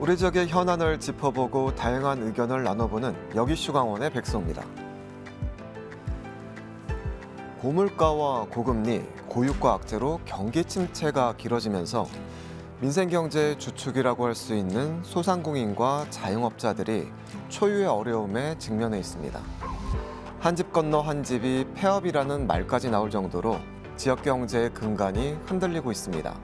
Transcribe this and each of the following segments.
우리 지역의 현안을 짚어보고 다양한 의견을 나눠보는 여기슈강원의 백소입니다. 고물가와 고금리, 고유가 악재로 경기 침체가 길어지면서 민생경제의 주축이라고 할 수 있는 소상공인과 자영업자들이 초유의 어려움에 직면해 있습니다. 한 집 건너 한 집이 폐업이라는 말까지 나올 정도로 지역 경제의 근간이 흔들리고 있습니다.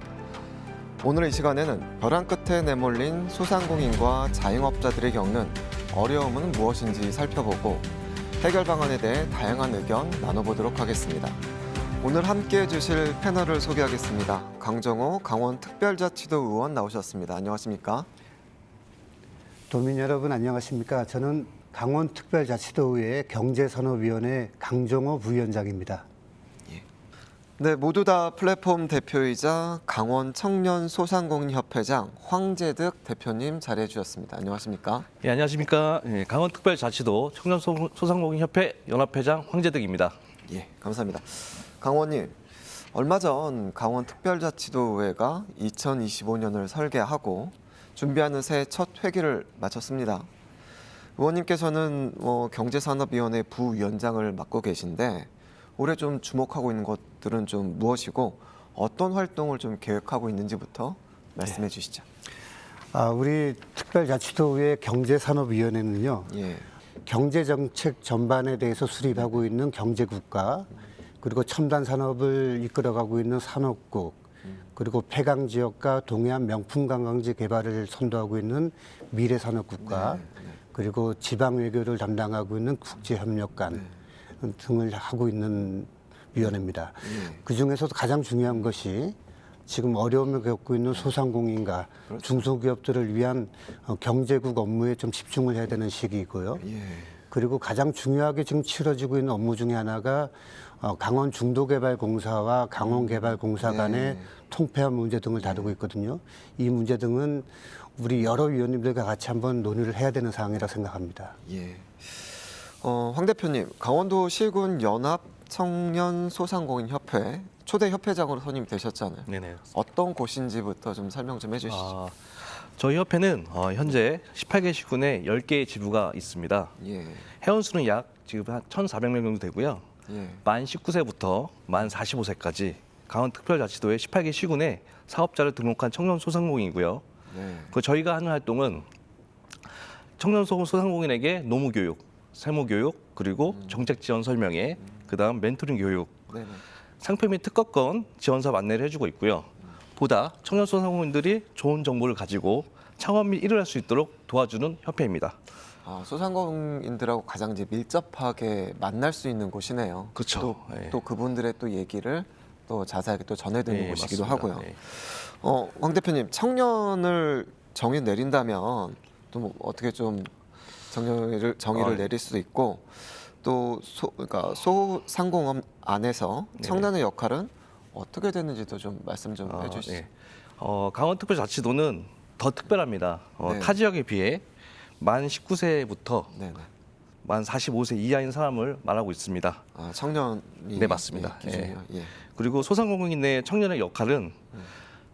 오늘 이 시간에는 벼랑 끝에 내몰린 소상공인과 자영업자들이 겪는 어려움은 무엇인지 살펴보고 해결 방안에 대해 다양한 의견 나눠보도록 하겠습니다. 오늘 함께해 주실 패널을 소개하겠습니다. 강정호 강원특별자치도 의원 나오셨습니다. 안녕하십니까? 도민 여러분 안녕하십니까? 저는 강원특별자치도의회 경제산업위원회 강정호 부위원장입니다. 네, 모두 다 플랫폼 대표이자 강원 청년소상공인협회장 황재득 대표님 자리해 주셨습니다. 안녕하십니까? 예, 안녕하십니까? 예, 강원특별자치도 청년소상공인협회 연합회장 황재득입니다. 예, 감사합니다. 강원님, 얼마 전 강원특별자치도의회가 2025년을 설계하고 준비하는 새해 첫 회기를 마쳤습니다. 의원님께서는 경제산업위원회 부위원장을 맡고 계신데 올해 좀 주목하고 있는 것들은 좀 무엇이고 어떤 활동을 좀 계획하고 있는지부터 말씀해 주시죠. 우리 특별자치도의회 경제산업위원회는요. 경제정책 전반에 대해서 수립하고 있는 경제국가, 그리고 첨단 산업을 이끌어가고 있는 산업국, 그리고 폐강지역과 동해안 명품관광지 개발을 선도하고 있는 미래산업국가, 그리고 지방외교를 담당하고 있는 국제협력관 등을 하고 있는 위원회입니다. 그중에서도 가장 중요한 것이 지금 어려움을 겪고 있는 소상공인과 중소기업들을 위한 경제국 업무에 좀 집중을 해야 되는 시기이고요. 그리고 가장 중요하게 지금 치러지고 있는 업무 중에 하나가 강원 중도개발공사와 강원개발공사 간의 통폐합 문제 등을 다루고 있거든요. 이 문제 등은 우리 여러 위원님들과 같이 한번 논의를 해야 되는 사항이라 생각합니다. 황 대표님, 강원도 시군 연합 청년 소상공인 협회 초대 협회장으로 선임이 되셨잖아요. 네네. 어떤 곳인지부터 좀 설명 좀 해주시죠. 저희 협회는 현재 18개 시군에 10개의 지부가 있습니다. 회원수는 약 지금 한 1,400명 정도 되고요. 만 19세부터 만 45세까지 강원특별자치도의 18개 시군에 사업자를 등록한 청년 소상공인이고요. 저희가 하는 활동은 청년 소상공인에게 노무교육, 세무교육, 그리고 정책 지원 설명회, 그다음 멘토링 교육, 상표 및 특허권 지원 사업 안내를 해주고 있고요. 보다 청년 소상공인들이 좋은 정보를 가지고 창업 및 일을 할 수 있도록 도와주는 협회입니다. 소상공인들하고 가장 이제 밀접하게 만날 수 있는 곳이네요. 그렇죠. 또 그분들의 또 얘기를 또 자세하게 또 전해드리는 곳이기도 맞습니다. 하고요. 황 대표님, 청년을 정의 내린다면 또 뭐 어떻게 좀 정의를 내릴 수도 있고 또 그러니까 소상공업 안에서 청년의 역할은 어떻게 되는지도 좀 말씀 좀 해주시죠. 강원특별자치도는 더 특별합니다. 타 지역에 비해 만 19세부터 만 45세 이하인 사람을 말하고 있습니다. 청년이 네, 맞습니다. 기준이요. 그리고 소상공인의 청년의 역할은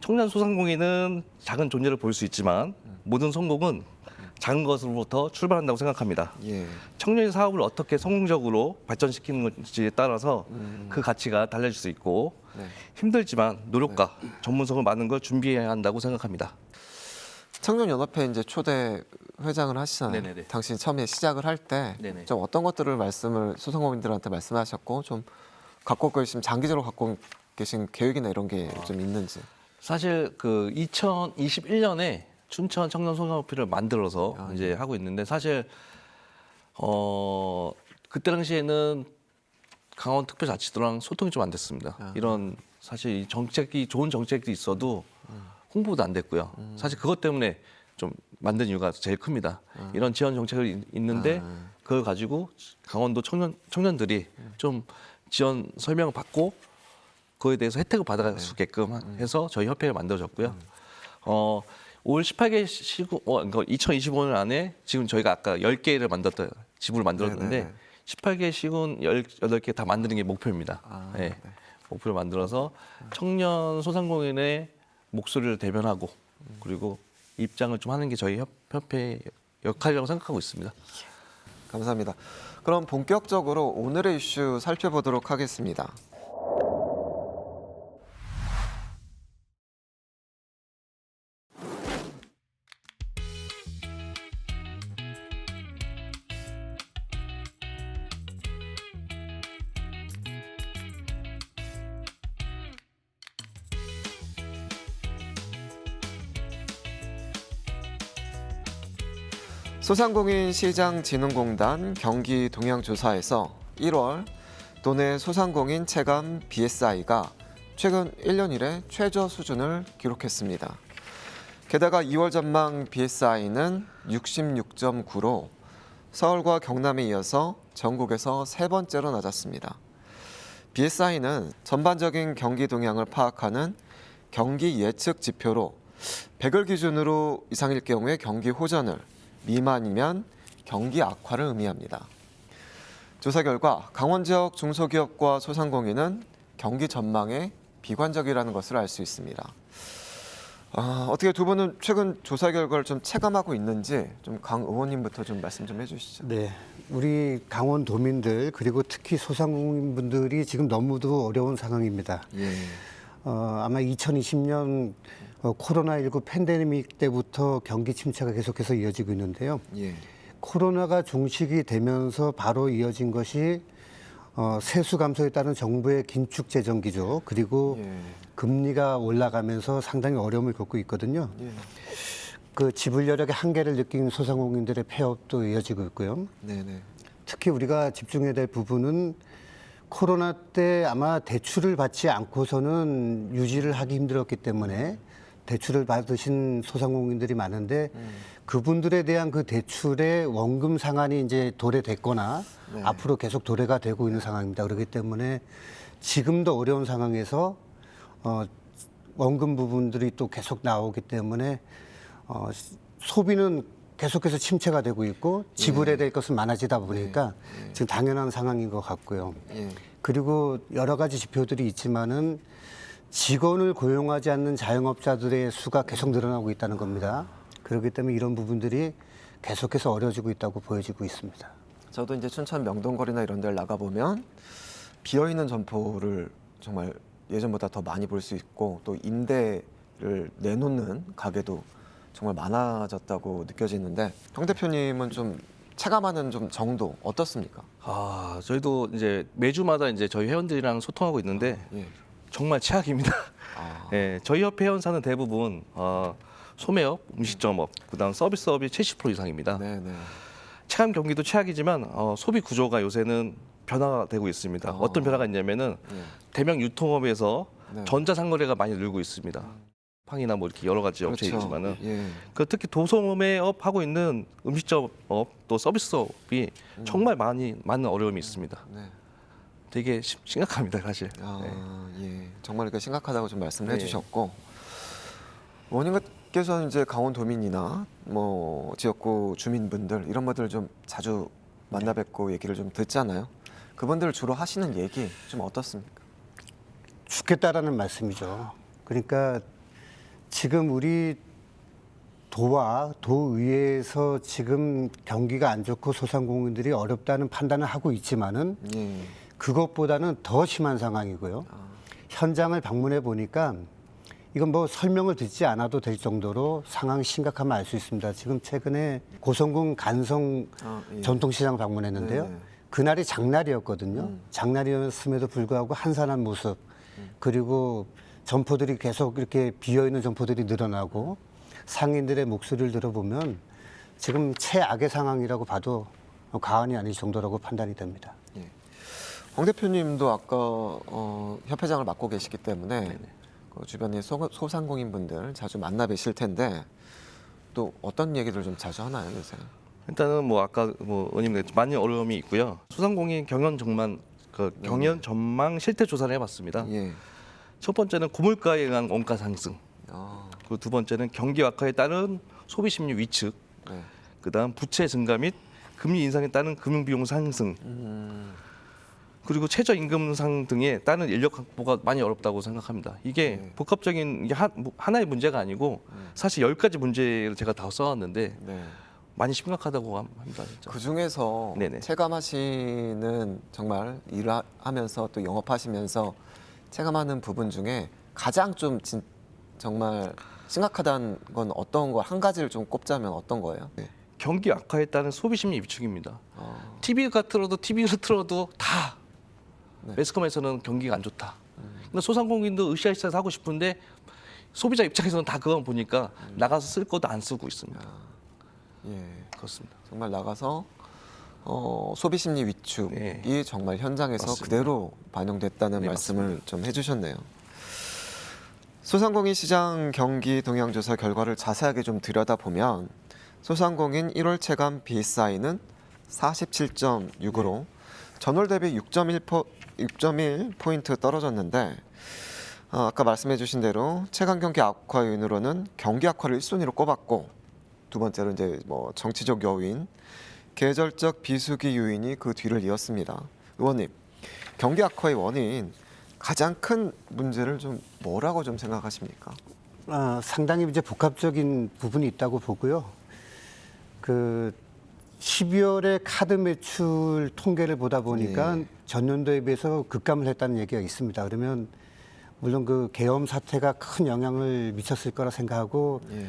청년 소상공인은 작은 존재를 볼 수 있지만 모든 성공은 작은 것으로부터 출발한다고 생각합니다. 청년의 사업을 어떻게 성공적으로 발전시키는 건지에 따라서 그 가치가 달라질 수 있고 힘들지만 노력과 전문성을 많은 걸 준비해야 한다고 생각합니다. 청년연합회 이제 초대 회장을 하시잖아요. 네네네. 당신이 처음에 시작을 할 때 좀 어떤 것들을 소상공인들한테 말씀하셨고 좀 갖고 계신 장기적으로 갖고 계신 계획이나 이런 게 좀 있는지. 사실 그 2021년에 춘천 청년 소상공인협회를 만들어서 이제 하고 있는데 사실 그때 당시에는 강원특별자치도랑 소통이 좀 안 됐습니다. 이런 사실 이 좋은 정책이 있어도 홍보도 안 됐고요. 사실 그것 때문에 좀 만든 이유가 제일 큽니다. 이런 지원 정책이 있는데 그걸 가지고 강원도 청년들이 좀 지원 설명을 받고 그거에 대해서 혜택을 받아갈 수 있게끔 해서 저희 협회를 만들어졌고요. 올 18개 시군, 그러니까 2025년 안에 지금 저희가 아까 10개를 지부를 만들었는데 18개 시군 18개 다 만드는 게 목표입니다. 목표를 만들어서 청년 소상공인의 목소리를 대변하고 그리고 입장을 좀 하는 게 저희 협회 역할이라고 생각하고 있습니다. 감사합니다. 그럼 본격적으로 오늘의 이슈 살펴보도록 하겠습니다. 소상공인 시장진흥공단 경기동향조사에서 1월 도내 소상공인 체감 BSI가 최근 1년 이래 최저 수준을 기록했습니다. 게다가 2월 전망 BSI는 66.9로 서울과 경남에 이어서 전국에서 세 번째로 낮았습니다. BSI는 전반적인 경기 동향을 파악하는 경기 예측 지표로 100을 기준으로 이상일 경우에 경기 호전을, 미만이면 경기 악화를 의미합니다. 조사 결과 강원 지역 중소기업과 소상공인은 경기 전망에 비관적이라는 것을 알 수 있습니다. 어떻게 두 분은 최근 조사 결과를 좀 체감하고 있는지 좀 강 의원님부터 좀 말씀 좀 해주시죠. 네, 우리 강원 도민들 그리고 특히 소상공인분들이 지금 너무도 어려운 상황입니다. 예. 아마 2020년 코로나19 팬데믹 때부터 경기 침체가 계속해서 이어지고 있는데요. 예. 코로나가 종식이 되면서 바로 이어진 것이 세수 감소에 따른 정부의 긴축 재정 기조, 그리고 예. 금리가 올라가면서 상당히 어려움을 겪고 있거든요. 예. 그 지불 여력의 한계를 느낀 소상공인들의 폐업도 이어지고 있고요. 네네. 특히 우리가 집중해야 될 부분은 코로나 때 아마 대출을 받지 않고서는 유지를 하기 힘들었기 때문에 대출을 받으신 소상공인들이 많은데 그분들에 대한 그 대출의 원금 상환이 이제 도래됐거나 네. 앞으로 계속 도래가 되고 있는 상황입니다. 그렇기 때문에 지금도 어려운 상황에서 원금 부분들이 또 계속 나오기 때문에 소비는 계속해서 침체가 되고 있고 지불해야 될 것은 많아지다 보니까 지금 당연한 상황인 것 같고요. 예. 그리고 여러 가지 지표들이 있지만은 직원을 고용하지 않는 자영업자들의 수가 계속 늘어나고 있다는 겁니다. 그렇기 때문에 이런 부분들이 계속해서 어려워지고 있다고 보여지고 있습니다. 저도 이제 춘천 명동거리나 이런 데를 나가보면 비어있는 점포를 정말 예전보다 더 많이 볼 수 있고 또 임대를 내놓는 가게도 정말 많아졌다고 느껴지는데 정 대표님은 좀 체감하는 좀 정도 어떻습니까? 저희도 이제 매주마다 이제 저희 회원들이랑 소통하고 있는데 예. 정말 최악입니다. 예, 저희 협회 회원사는 대부분 소매업, 음식점업, 그다음 서비스업이 70% 이상입니다. 네네. 체감 경기도 최악이지만 소비 구조가 요새는 변화가 되고 있습니다. 어떤 변화가 있냐면은 예. 대명 유통업에서 네. 전자상거래가 많이 늘고 있습니다. 팡이나 뭐 이렇게 여러 가지 업체 그렇죠. 있지만은 예. 그 특히 도소매업 하고 있는 음식점업 또 서비스업이 정말 많은 어려움이 있습니다. 네. 되게 심각합니다, 사실. 네. 예. 정말 그 심각하다고 좀 말씀을 네. 해주셨고 의원님께서는 이제 강원도민이나 뭐 지역구 주민분들 이런 분들 좀 자주 만나 뵙고 얘기를 좀 듣잖아요. 그분들 주로 하시는 얘기 좀 어떻습니까? 죽겠다라는 말씀이죠. 그러니까 지금 우리 도와 도의회에서 지금 경기가 안 좋고 소상공인들이 어렵다는 판단을 하고 있지만은 예. 그것보다는 더 심한 상황이고요. 현장을 방문해 보니까 이건 뭐 설명을 듣지 않아도 될 정도로 상황이 심각하면 알 수 있습니다. 지금 최근에 고성군 간성 예. 전통시장 방문했는데요. 네네. 그날이 장날이었거든요. 장날이었음에도 불구하고 한산한 모습, 그리고 점포들이 계속 이렇게 비어있는 점포들이 늘어나고 상인들의 목소리를 들어보면 지금 최악의 상황이라고 봐도 과언이 아닐 정도라고 판단이 됩니다. 예. 황 대표님도 아까 협회장을 맡고 계시기 때문에 그 주변의 소상공인분들 자주 만나 뵈실 텐데 또 어떤 얘기들 좀 자주 하나요 요새? 일단은 뭐 아까 뭐 의원님 많이 어려움이 있고요. 소상공인 경영 전망 실태 조사를 해봤습니다. 예. 첫 번째는 고물가에 의한 원가 상승, 그리고 두 번째는 경기 악화에 따른 소비 심리 위축, 그리고 최저임금상 등의 다른 인력 확보가 많이 어렵다고 생각합니다. 이게 복합적인 이게 하나의 문제가 아니고 사실 10가지 문제를 제가 다 써왔는데 네. 많이 심각하다고 합니다. 진짜. 그 중에서 네네. 체감하시는 정말 일하면서 또 영업하시면서 체감하는 부분 중에 가장 좀 정말 심각하다는 건 어떤 거 한 가지를 좀 꼽자면 어떤 거예요? 네. 경기 악화에 따른 소비 심리 위축입니다. TV가 TV를 틀어도 다 네. 매스컴에서는 경기가 안 좋다. 근데 소상공인도 으쌰으쌰 하고 싶은데 소비자 입장에서는 다 그건 보니까 나가서 쓸 것도 안 쓰고 있습니다. 예. 그렇습니다. 정말 나가서 소비 심리 위축이 네. 정말 현장에서 맞습니다. 그대로 반영됐다는 네, 말씀을 좀 해주셨네요. 소상공인 시장 경기 동향 조사 결과를 자세하게 좀 들여다보면 소상공인 1월 체감 비사이는 47.6으로 전월 대비 6.1포인트 떨어졌는데 아까 말씀해 주신 대로 체감 경기 악화 요인으로는 경기 악화를 1순위로 꼽았고 두 번째로 이제 뭐 정치적 요인, 계절적 비수기 요인이 그 뒤를 이었습니다. 의원님, 경기 악화의 원인 가장 큰 문제를 좀 뭐라고 좀 생각하십니까? 상당히 이제 복합적인 부분이 있다고 보고요. 그 12월에 카드 매출 통계를 보다 보니까 네. 전년도에 비해서 급감을 했다는 얘기가 있습니다. 그러면 물론 그 계엄 사태가 큰 영향을 미쳤을 거라 생각하고 예.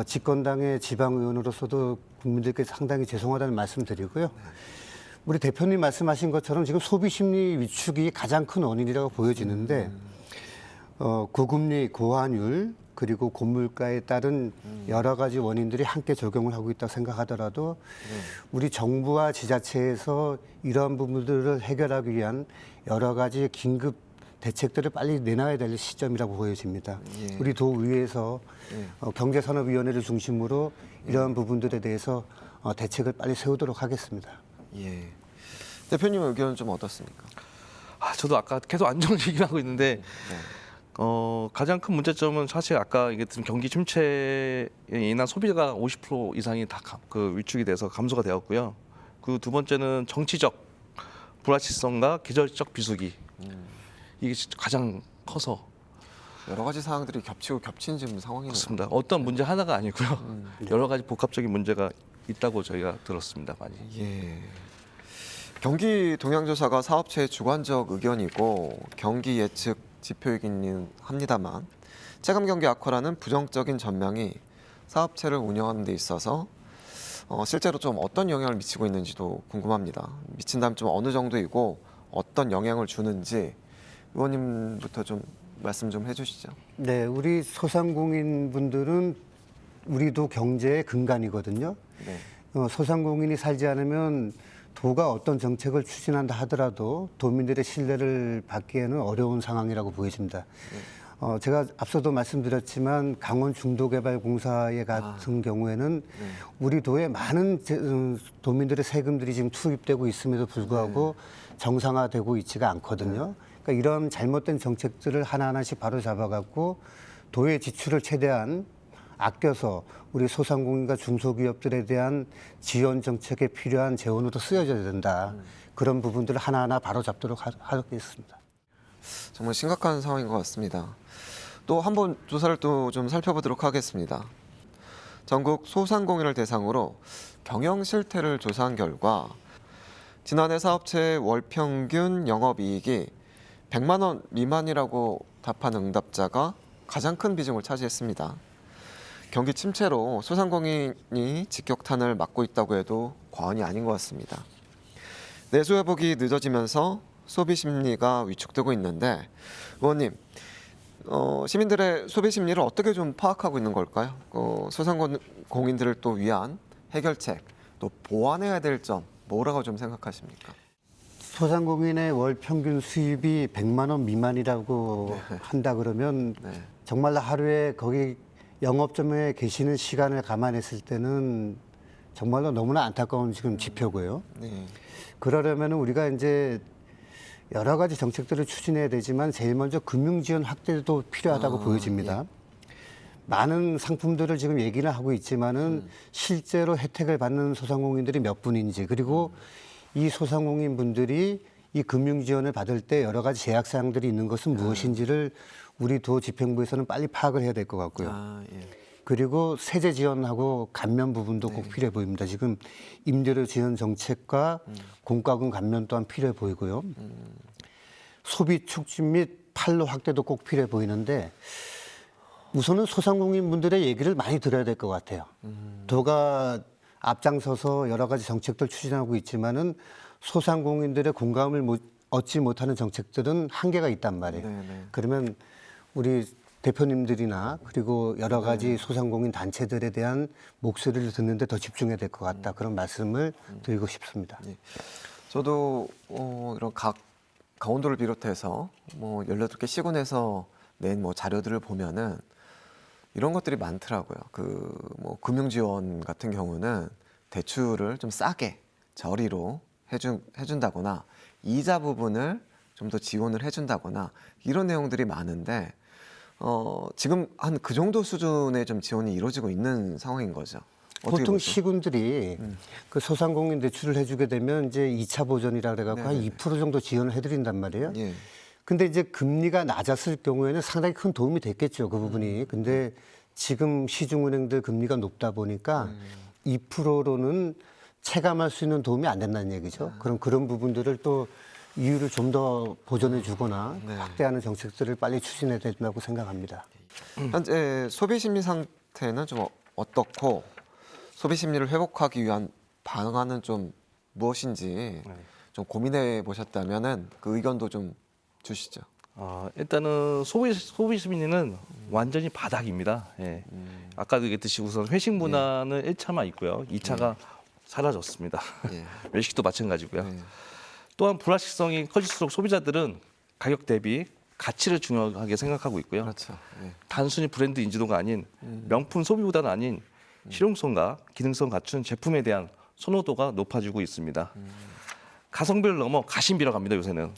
집권당의 지방 의원으로서도 국민들께 상당히 죄송하다는 말씀드리고요. 우리 대표님 말씀하신 것처럼 지금 소비 심리 위축이 가장 큰 원인이라고 보여지는데 고금리, 고환율 그리고 고물가에 따른 여러 가지 원인들이 함께 적용을 하고 있다고 생각하더라도 우리 정부와 지자체에서 이러한 부분들을 해결하기 위한 여러 가지 긴급 대책들을 빨리 내놔야 될 시점이라고 보여집니다. 예. 우리 도의회에서 경제산업위원회를 중심으로 이러한 부분들에 대해서 대책을 빨리 세우도록 하겠습니다. 예. 대표님 의견은 좀 어떻습니까? 저도 아까 계속 안정 얘기를 하고 있는데 가장 큰 문제점은 사실 아까 얘기했던 경기 침체에 인한 소비가 50% 이상이 다 그 위축이 돼서 감소가 되었고요. 그 두 번째는 정치적 불확실성과 계절적 비수기 이게 가장 커서 여러 가지 사항들이 겹치고 겹친 지금 상황이네요. 그렇습니다. 어떤 문제 하나가 아니고요. 여러 가지 복합적인 문제가 있다고 저희가 들었습니다. 많이. 예. 경기 동향조사가 사업체의 주관적 의견이고 경기 예측 지표이기는 합니다만 체감 경기 악화라는 부정적인 전망이 사업체를 운영하는 데 있어서 실제로 좀 어떤 영향을 미치고 있는지도 궁금합니다. 미친다면 좀 어느 정도이고 어떤 영향을 주는지 의원님부터 좀 말씀 좀 해주시죠. 네, 우리 소상공인 분들은 우리도 경제의 근간이거든요. 네. 소상공인이 살지 않으면 도가 어떤 정책을 추진한다 하더라도 도민들의 신뢰를 받기에는 어려운 상황이라고 보여집니다. 제가 앞서도 말씀드렸지만 강원 중도개발공사에 같은 경우에는 우리 도에 많은 도민들의 세금들이 지금 투입되고 있음에도 불구하고 정상화되고 있지가 않거든요. 그러니까 이런 잘못된 정책들을 하나하나씩 바로 잡아갖고 도의 지출을 최대한 아껴서 우리 소상공인과 중소기업들에 대한 지원 정책에 필요한 재원으로 쓰여져야 된다. 그런 부분들을 하나하나 바로 잡도록 하겠습니다. 정말 심각한 상황인 것 같습니다. 또 한번 조사를 또 좀 살펴보도록 하겠습니다. 전국 소상공인을 대상으로 경영 실태를 조사한 결과 지난해 사업체의 월 평균 영업이익이 100만 원 미만이라고 답한 응답자가 가장 큰 비중을 차지했습니다. 경기 침체로 소상공인이 직격탄을 맞고 있다고 해도 과언이 아닌 것 같습니다. 내수 회복이 늦어지면서 소비 심리가 위축되고 있는데 의원님, 시민들의 소비 심리를 어떻게 좀 파악하고 있는 걸까요? 소상공인들을 또 위한 해결책, 또 보완해야 될 점 뭐라고 좀 생각하십니까? 소상공인의 월 평균 수입이 100만 원 미만이라고 한다 그러면 정말 하루에 거기 영업점에 계시는 시간을 감안했을 때는 정말로 너무나 안타까운 지금 지표고요. 네. 그러려면 우리가 이제 여러 가지 정책들을 추진해야 되지만 제일 먼저 금융 지원 확대도 필요하다고 보여집니다. 많은 상품들을 지금 얘기는 하고 있지만은 실제로 혜택을 받는 소상공인들이 몇 분인지 그리고 이 소상공인 분들이 이 금융 지원을 받을 때 여러 가지 제약 사항들이 있는 것은 무엇인지를 우리 도 집행부에서는 빨리 파악을 해야 될 것 같고요. 아, 예. 그리고 세제 지원하고 감면 부분도 꼭 필요해 보입니다. 지금 임대료 지원 정책과 공과금 감면 또한 필요해 보이고요. 소비 촉진 및 판로 확대도 꼭 필요해 보이는데 우선은 소상공인분들의 얘기를 많이 들어야 될 것 같아요. 도가 앞장서서 여러 가지 정책들 추진하고 있지만은 소상공인들의 공감을 얻지 못하는 정책들은 한계가 있단 말이에요. 네네. 그러면 우리 대표님들이나 그리고 여러 가지 소상공인 단체들에 대한 목소리를 듣는데 더 집중해야 될 것 같다. 그런 말씀을 드리고 싶습니다. 예. 저도 이런 강원도를 비롯해서 뭐 18개 시군에서 낸 뭐 자료들을 보면은 이런 것들이 많더라고요. 그 뭐 금융 지원 같은 경우는 대출을 좀 싸게 저리로 해준다거나 이자 부분을 좀 더 지원을 해준다거나 이런 내용들이 많은데 지금 한 그 정도 수준의 좀 지원이 이루어지고 있는 상황인 거죠. 어떻게 보통 보세요? 시군들이 그 소상공인 대출을 해주게 되면 이제 2차 보전이라 그래갖고 한 네네네. 2% 정도 지원을 해드린단 말이에요. 예. 근데 이제 금리가 낮았을 경우에는 상당히 큰 도움이 됐겠죠, 그 부분이. 근데 지금 시중은행들 금리가 높다 보니까 2%로는 체감할 수 있는 도움이 안 된다는 얘기죠. 그럼 그런 부분들을 또 이유를 좀 더 보전해 주거나 네. 확대하는 정책들을 빨리 추진해야 된다고 생각합니다. 현재 소비 심리 상태는 좀 어떻고 소비 심리를 회복하기 위한 방안은 좀 무엇인지 좀 고민해 보셨다면은 그 의견도 좀 주시죠. 일단은 소비 심리는 완전히 바닥입니다. 예. 아까도 얘기했듯이 우선 회식 문화는 1차만 있고요. 2차가 사라졌습니다. 예. 외식도 마찬가지고요. 네. 또한 불확실성이 커질수록 소비자들은 가격 대비 가치를 중요하게 생각하고 있고요. 그렇죠. 예. 단순히 브랜드 인지도가 아닌 명품 소비보다는 아닌 실용성과 기능성 갖춘 제품에 대한 선호도가 높아지고 있습니다. 가성비를 넘어 가심비로 갑니다. 요새는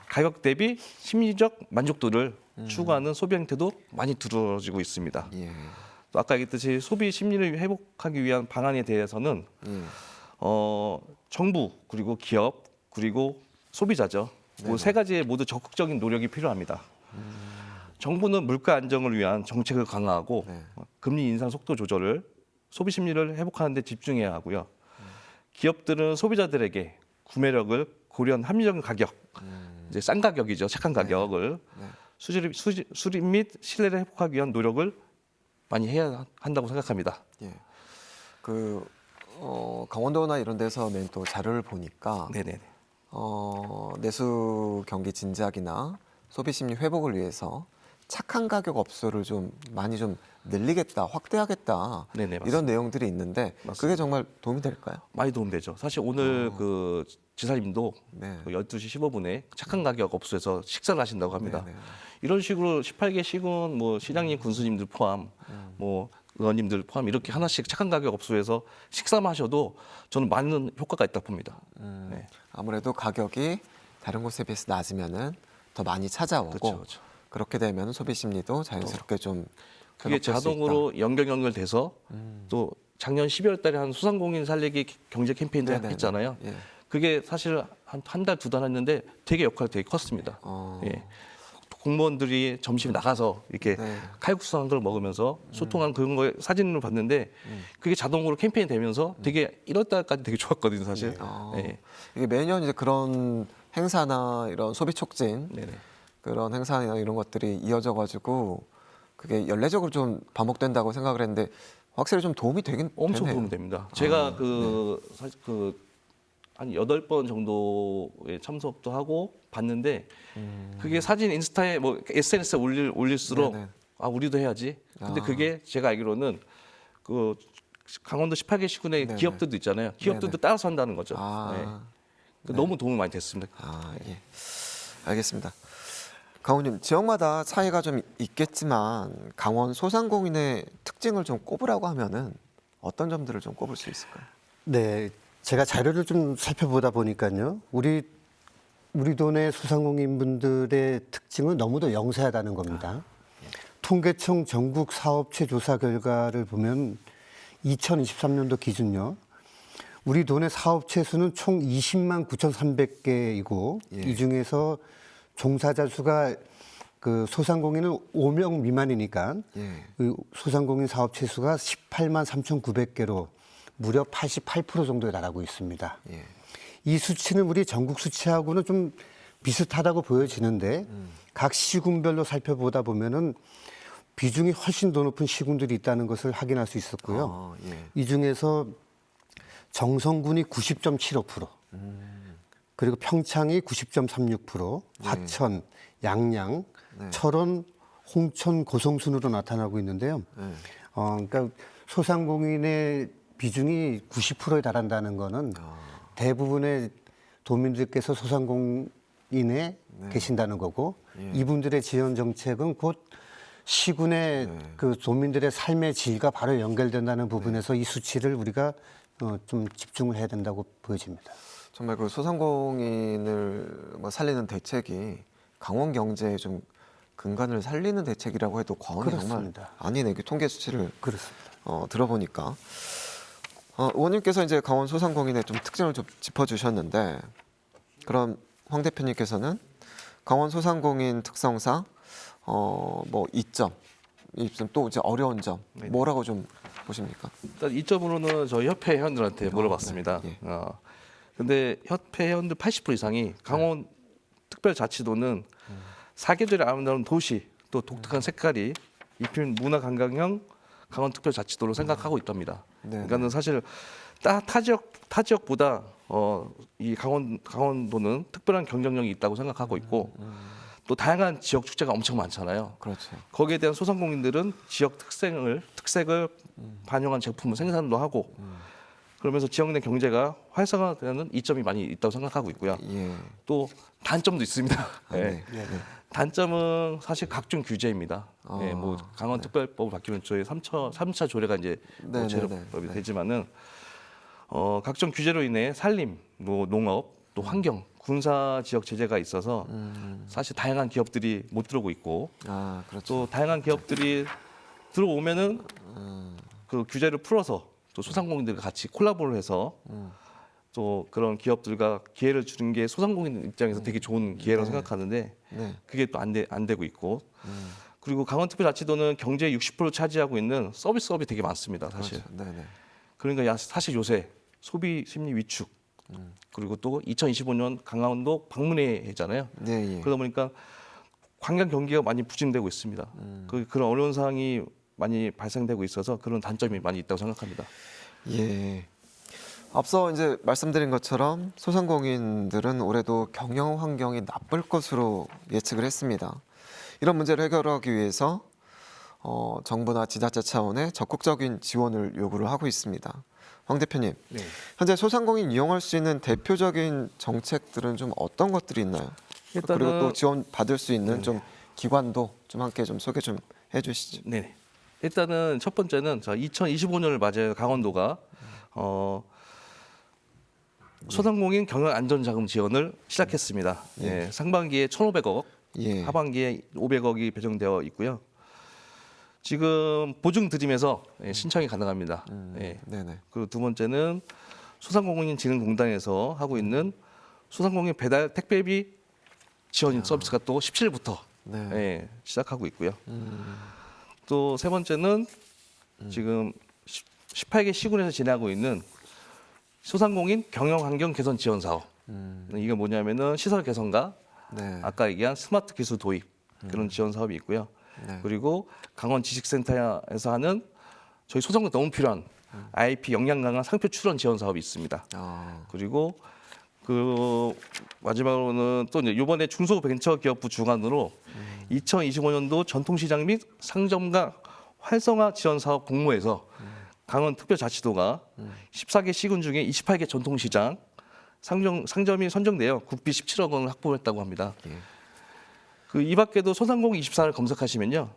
가격 대비 심리적 만족도를 추구하는 소비 행태도 많이 두드러지고 있습니다. 예. 또 아까 얘기했듯이 소비 심리를 회복하기 위한 방안에 대해서는 예. 정부 그리고 기업 그리고 소비자죠. 그 세 가지의 모두 적극적인 노력이 필요합니다. 정부는 물가 안정을 위한 정책을 강화하고 네. 금리 인상 속도 조절을 소비 심리를 회복하는 데 집중해야 하고요. 기업들은 소비자들에게 구매력을 고려한 합리적인 가격, 이제 싼 가격이죠. 착한 가격을 네. 수립 및 신뢰를 회복하기 위한 노력을 많이 해야 한다고 생각합니다. 예. 강원도나 이런 데서 낸 또 자료를 보니까 네네. 내수 경기 진작이나 소비 심리 회복을 위해서 착한 가격 업소를 좀 많이 좀 늘리겠다, 확대하겠다 네네, 맞습니다. 이런 내용들이 있는데 맞습니다. 그게 정말 도움이 될까요? 많이 도움되죠. 사실 오늘 그 지사님도 네. 그 12시 15분에 착한 가격 업소에서 식사를 하신다고 합니다. 네네. 이런 식으로 18개 시군 뭐 시장님, 군수님들 포함, 뭐 의원님들 포함 이렇게 하나씩 착한 가격 업소에서 식사만 하셔도 저는 많은 효과가 있다고 봅니다. 네. 아무래도 가격이 다른 곳에 비해서 낮으면은 더 많이 찾아오고 그렇죠, 그렇죠. 그렇게 되면 소비 심리도 자연스럽게 좀 그게 회복될 수 자동으로 연결돼서 또 작년 12월 달에 한 소상공인 살리기 경제 캠페인도 네네네. 했잖아요. 예. 그게 사실 한 달, 두 달 했는데 되게 역할이 되게 컸습니다. 어. 예. 공무원들이 점심 나가서 이렇게 네. 칼국수 한 그릇 먹으면서 소통한 그런 거 사진으로 봤는데 그게 자동으로 캠페인이 되면서 되게 1월 달까지 되게 좋았거든요, 사실. 예. 이게 매년 이제 그런 행사나 이런 소비 촉진 네네. 그런 행사나 이런 것들이 이어져 가지고 그게 연례적으로 좀 반복된다고 생각을 했는데 확실히 좀 도움이 되긴 엄청 되네요. 도움이 됩니다. 제가 사실 한 8번 정도에 참석도 하고 봤는데 그게 사진 인스타에 뭐 SNS에 올릴수록 네네. 우리도 해야지. 근데 그게 제가 알기로는 그 강원도 18개 시군의 네네. 기업들도 있잖아요. 기업들도 네네. 따라서 한다는 거죠. 아, 네. 너무 도움이 많이 됐습니다. 예. 알겠습니다. 강호님, 지역마다 차이가 좀 있겠지만 강원 소상공인의 특징을 좀 꼽으라고 하면은 어떤 점들을 좀 꼽을 수 있을까요? 네, 제가 자료를 좀 살펴보다 보니까요. 우리 동네 소상공인분들의 특징은 너무도 영세하다는 겁니다. 통계청 전국 사업체 조사 결과를 보면 2023년도 기준요. 우리 도내 사업체 수는 총 20만 9,300개이고 예. 이 중에서 종사자 수가 그 소상공인은 5명 미만이니까 예. 그 소상공인 사업체 수가 18만 3,900개로 무려 88% 정도에 달하고 있습니다. 예. 이 수치는 우리 전국 수치하고는 좀 비슷하다고 보여지는데 각 시군별로 살펴보다 보면은 비중이 훨씬 더 높은 시군들이 있다는 것을 확인할 수 있었고요. 아, 예. 이 중에서 정선군이 90.75%, 그리고 평창이 90.36%, 화천, 양양, 철원, 홍천, 고성 순으로 나타나고 있는데요. 예. 그러니까 소상공인의 비중이 90%에 달한다는 거는 대부분의 도민들께서 소상공인에 계신다는 거고 이분들의 지원 정책은 곧 시군의 그 도민들의 삶의 질과 바로 연결된다는 부분에서 이 수치를 우리가 좀 집중을 해야 된다고 보여집니다. 정말 그 소상공인을 뭐 살리는 대책이 강원 경제의 좀 근간을 살리는 대책이라고 해도 과언이 정말 그렇습니다. 아니네. 그 통계 수치를 그렇습니다. 들어보니까 의원님께서 이제 강원 소상공인의 좀 특징을 좀 짚어주셨는데, 그럼 황 대표님께서는 강원 소상공인 특성상 뭐 이점 또 이제 어려운 점 뭐라고 좀 보십니까? 일단 이점으로는 저희 협회 회원들한테 물어봤습니다. 네. 근데 협회 회원들 80% 이상이 강원 특별자치도는 사계절의 아름다운 도시 또 독특한 색깔이 입힌 문화관광형 강원 특별자치도로 생각하고 있답니다. 네. 그러니까는 사실 타 지역보다 이 강원도는 특별한 경쟁력이 있다고 생각하고 있고 또 다양한 지역 축제가 엄청 많잖아요. 그렇죠. 거기에 대한 소상공인들은 지역 특색을 반영한 제품을 생산도 하고 그러면서 지역 내 경제가 활성화되는 이점이 많이 있다고 생각하고 있고요. 예. 또 단점도 있습니다. 네. 네. 단점은 사실 각종 규제입니다. 뭐 강원특별법을 바뀌면 저희 3차 조례가 이제 네, 제도법이 네. 되지만은 각종 규제로 인해 산림, 뭐 농업, 또 환경, 군사 지역 제재가 있어서 사실 다양한 기업들이 못 들어오고 있고 아, 그렇죠. 또 다양한 기업들이 들어오면은 그 규제를 풀어서 또 소상공인들과 같이 콜라보를 해서 또 그런 기업들과 기회를 주는 게 소상공인 입장에서 되게 좋은 기회라고 생각하는데 네. 그게 또 안 되고 있고 그리고 강원특별자치도는 경제의 60% 차지하고 있는 서비스업이 되게 많습니다. 사실. 그렇죠. 네네. 그러니까 사실 요새 소비 심리 위축 그리고 또 2025년 강원도 방문회 해잖아요. 네, 예. 그러다 보니까 관광 경기가 많이 부진되고 있습니다. 그런 어려운 상황이 많이 발생되고 있어서 그런 단점이 많이 있다고 생각합니다. 예. 앞서 이제 말씀드린 것처럼 소상공인들은 올해도 경영 환경이 나쁠 것으로 예측을 했습니다. 이런 문제를 해결하기 위해서 정부나 지자체 차원의 적극적인 지원을 요구를 하고 있습니다. 황 대표님, 네. 현재 소상공인 이용할 수 있는 대표적인 정책들은 좀 어떤 것들이 있나요? 일단은- 그리고 또 지원 받을 수 있는 좀 기관도 좀 함께 좀 소개 좀 해주시죠. 네. 일단은 첫 번째는 2025년을 맞아요. 강원도가 소상공인 경영 안전 자금 지원을 시작했습니다. 예, 상반기에 1,500억, 예. 하반기에 500억이 배정되어 있고요. 지금 보증 드림에서 신청이 가능합니다. 예. 네네. 그리고 두 번째는 소상공인진흥공단에서 하고 있는 소상공인 배달 택배비 지원 서비스가 또 17일부터 네. 시작하고 있고요. 또 세 번째는 지금 18개 시군에서 진행하고 있는 소상공인 경영 환경 개선 지원 사업. 이게 뭐냐면은 시설 개선과 네. 아까 얘기한 스마트 기술 도입 그런 지원 사업이 있고요. 네. 그리고 강원 지식센터에서 하는 저희 소상공인 너무 필요한 IP 역량 강화 상표 출원 지원 사업이 있습니다. 그리고 그 마지막으로는 또 이제 이번에 중소벤처기업부 주관으로 2025년도 전통시장 및 상점가 활성화 지원 사업 공모에서 강원특별자치도가 14개 시군 중에 28개 전통시장 상점이 선정되어 국비 17억 원을 확보했다고 합니다. 그 이 밖에도 소상공인 24를 검색하시면요,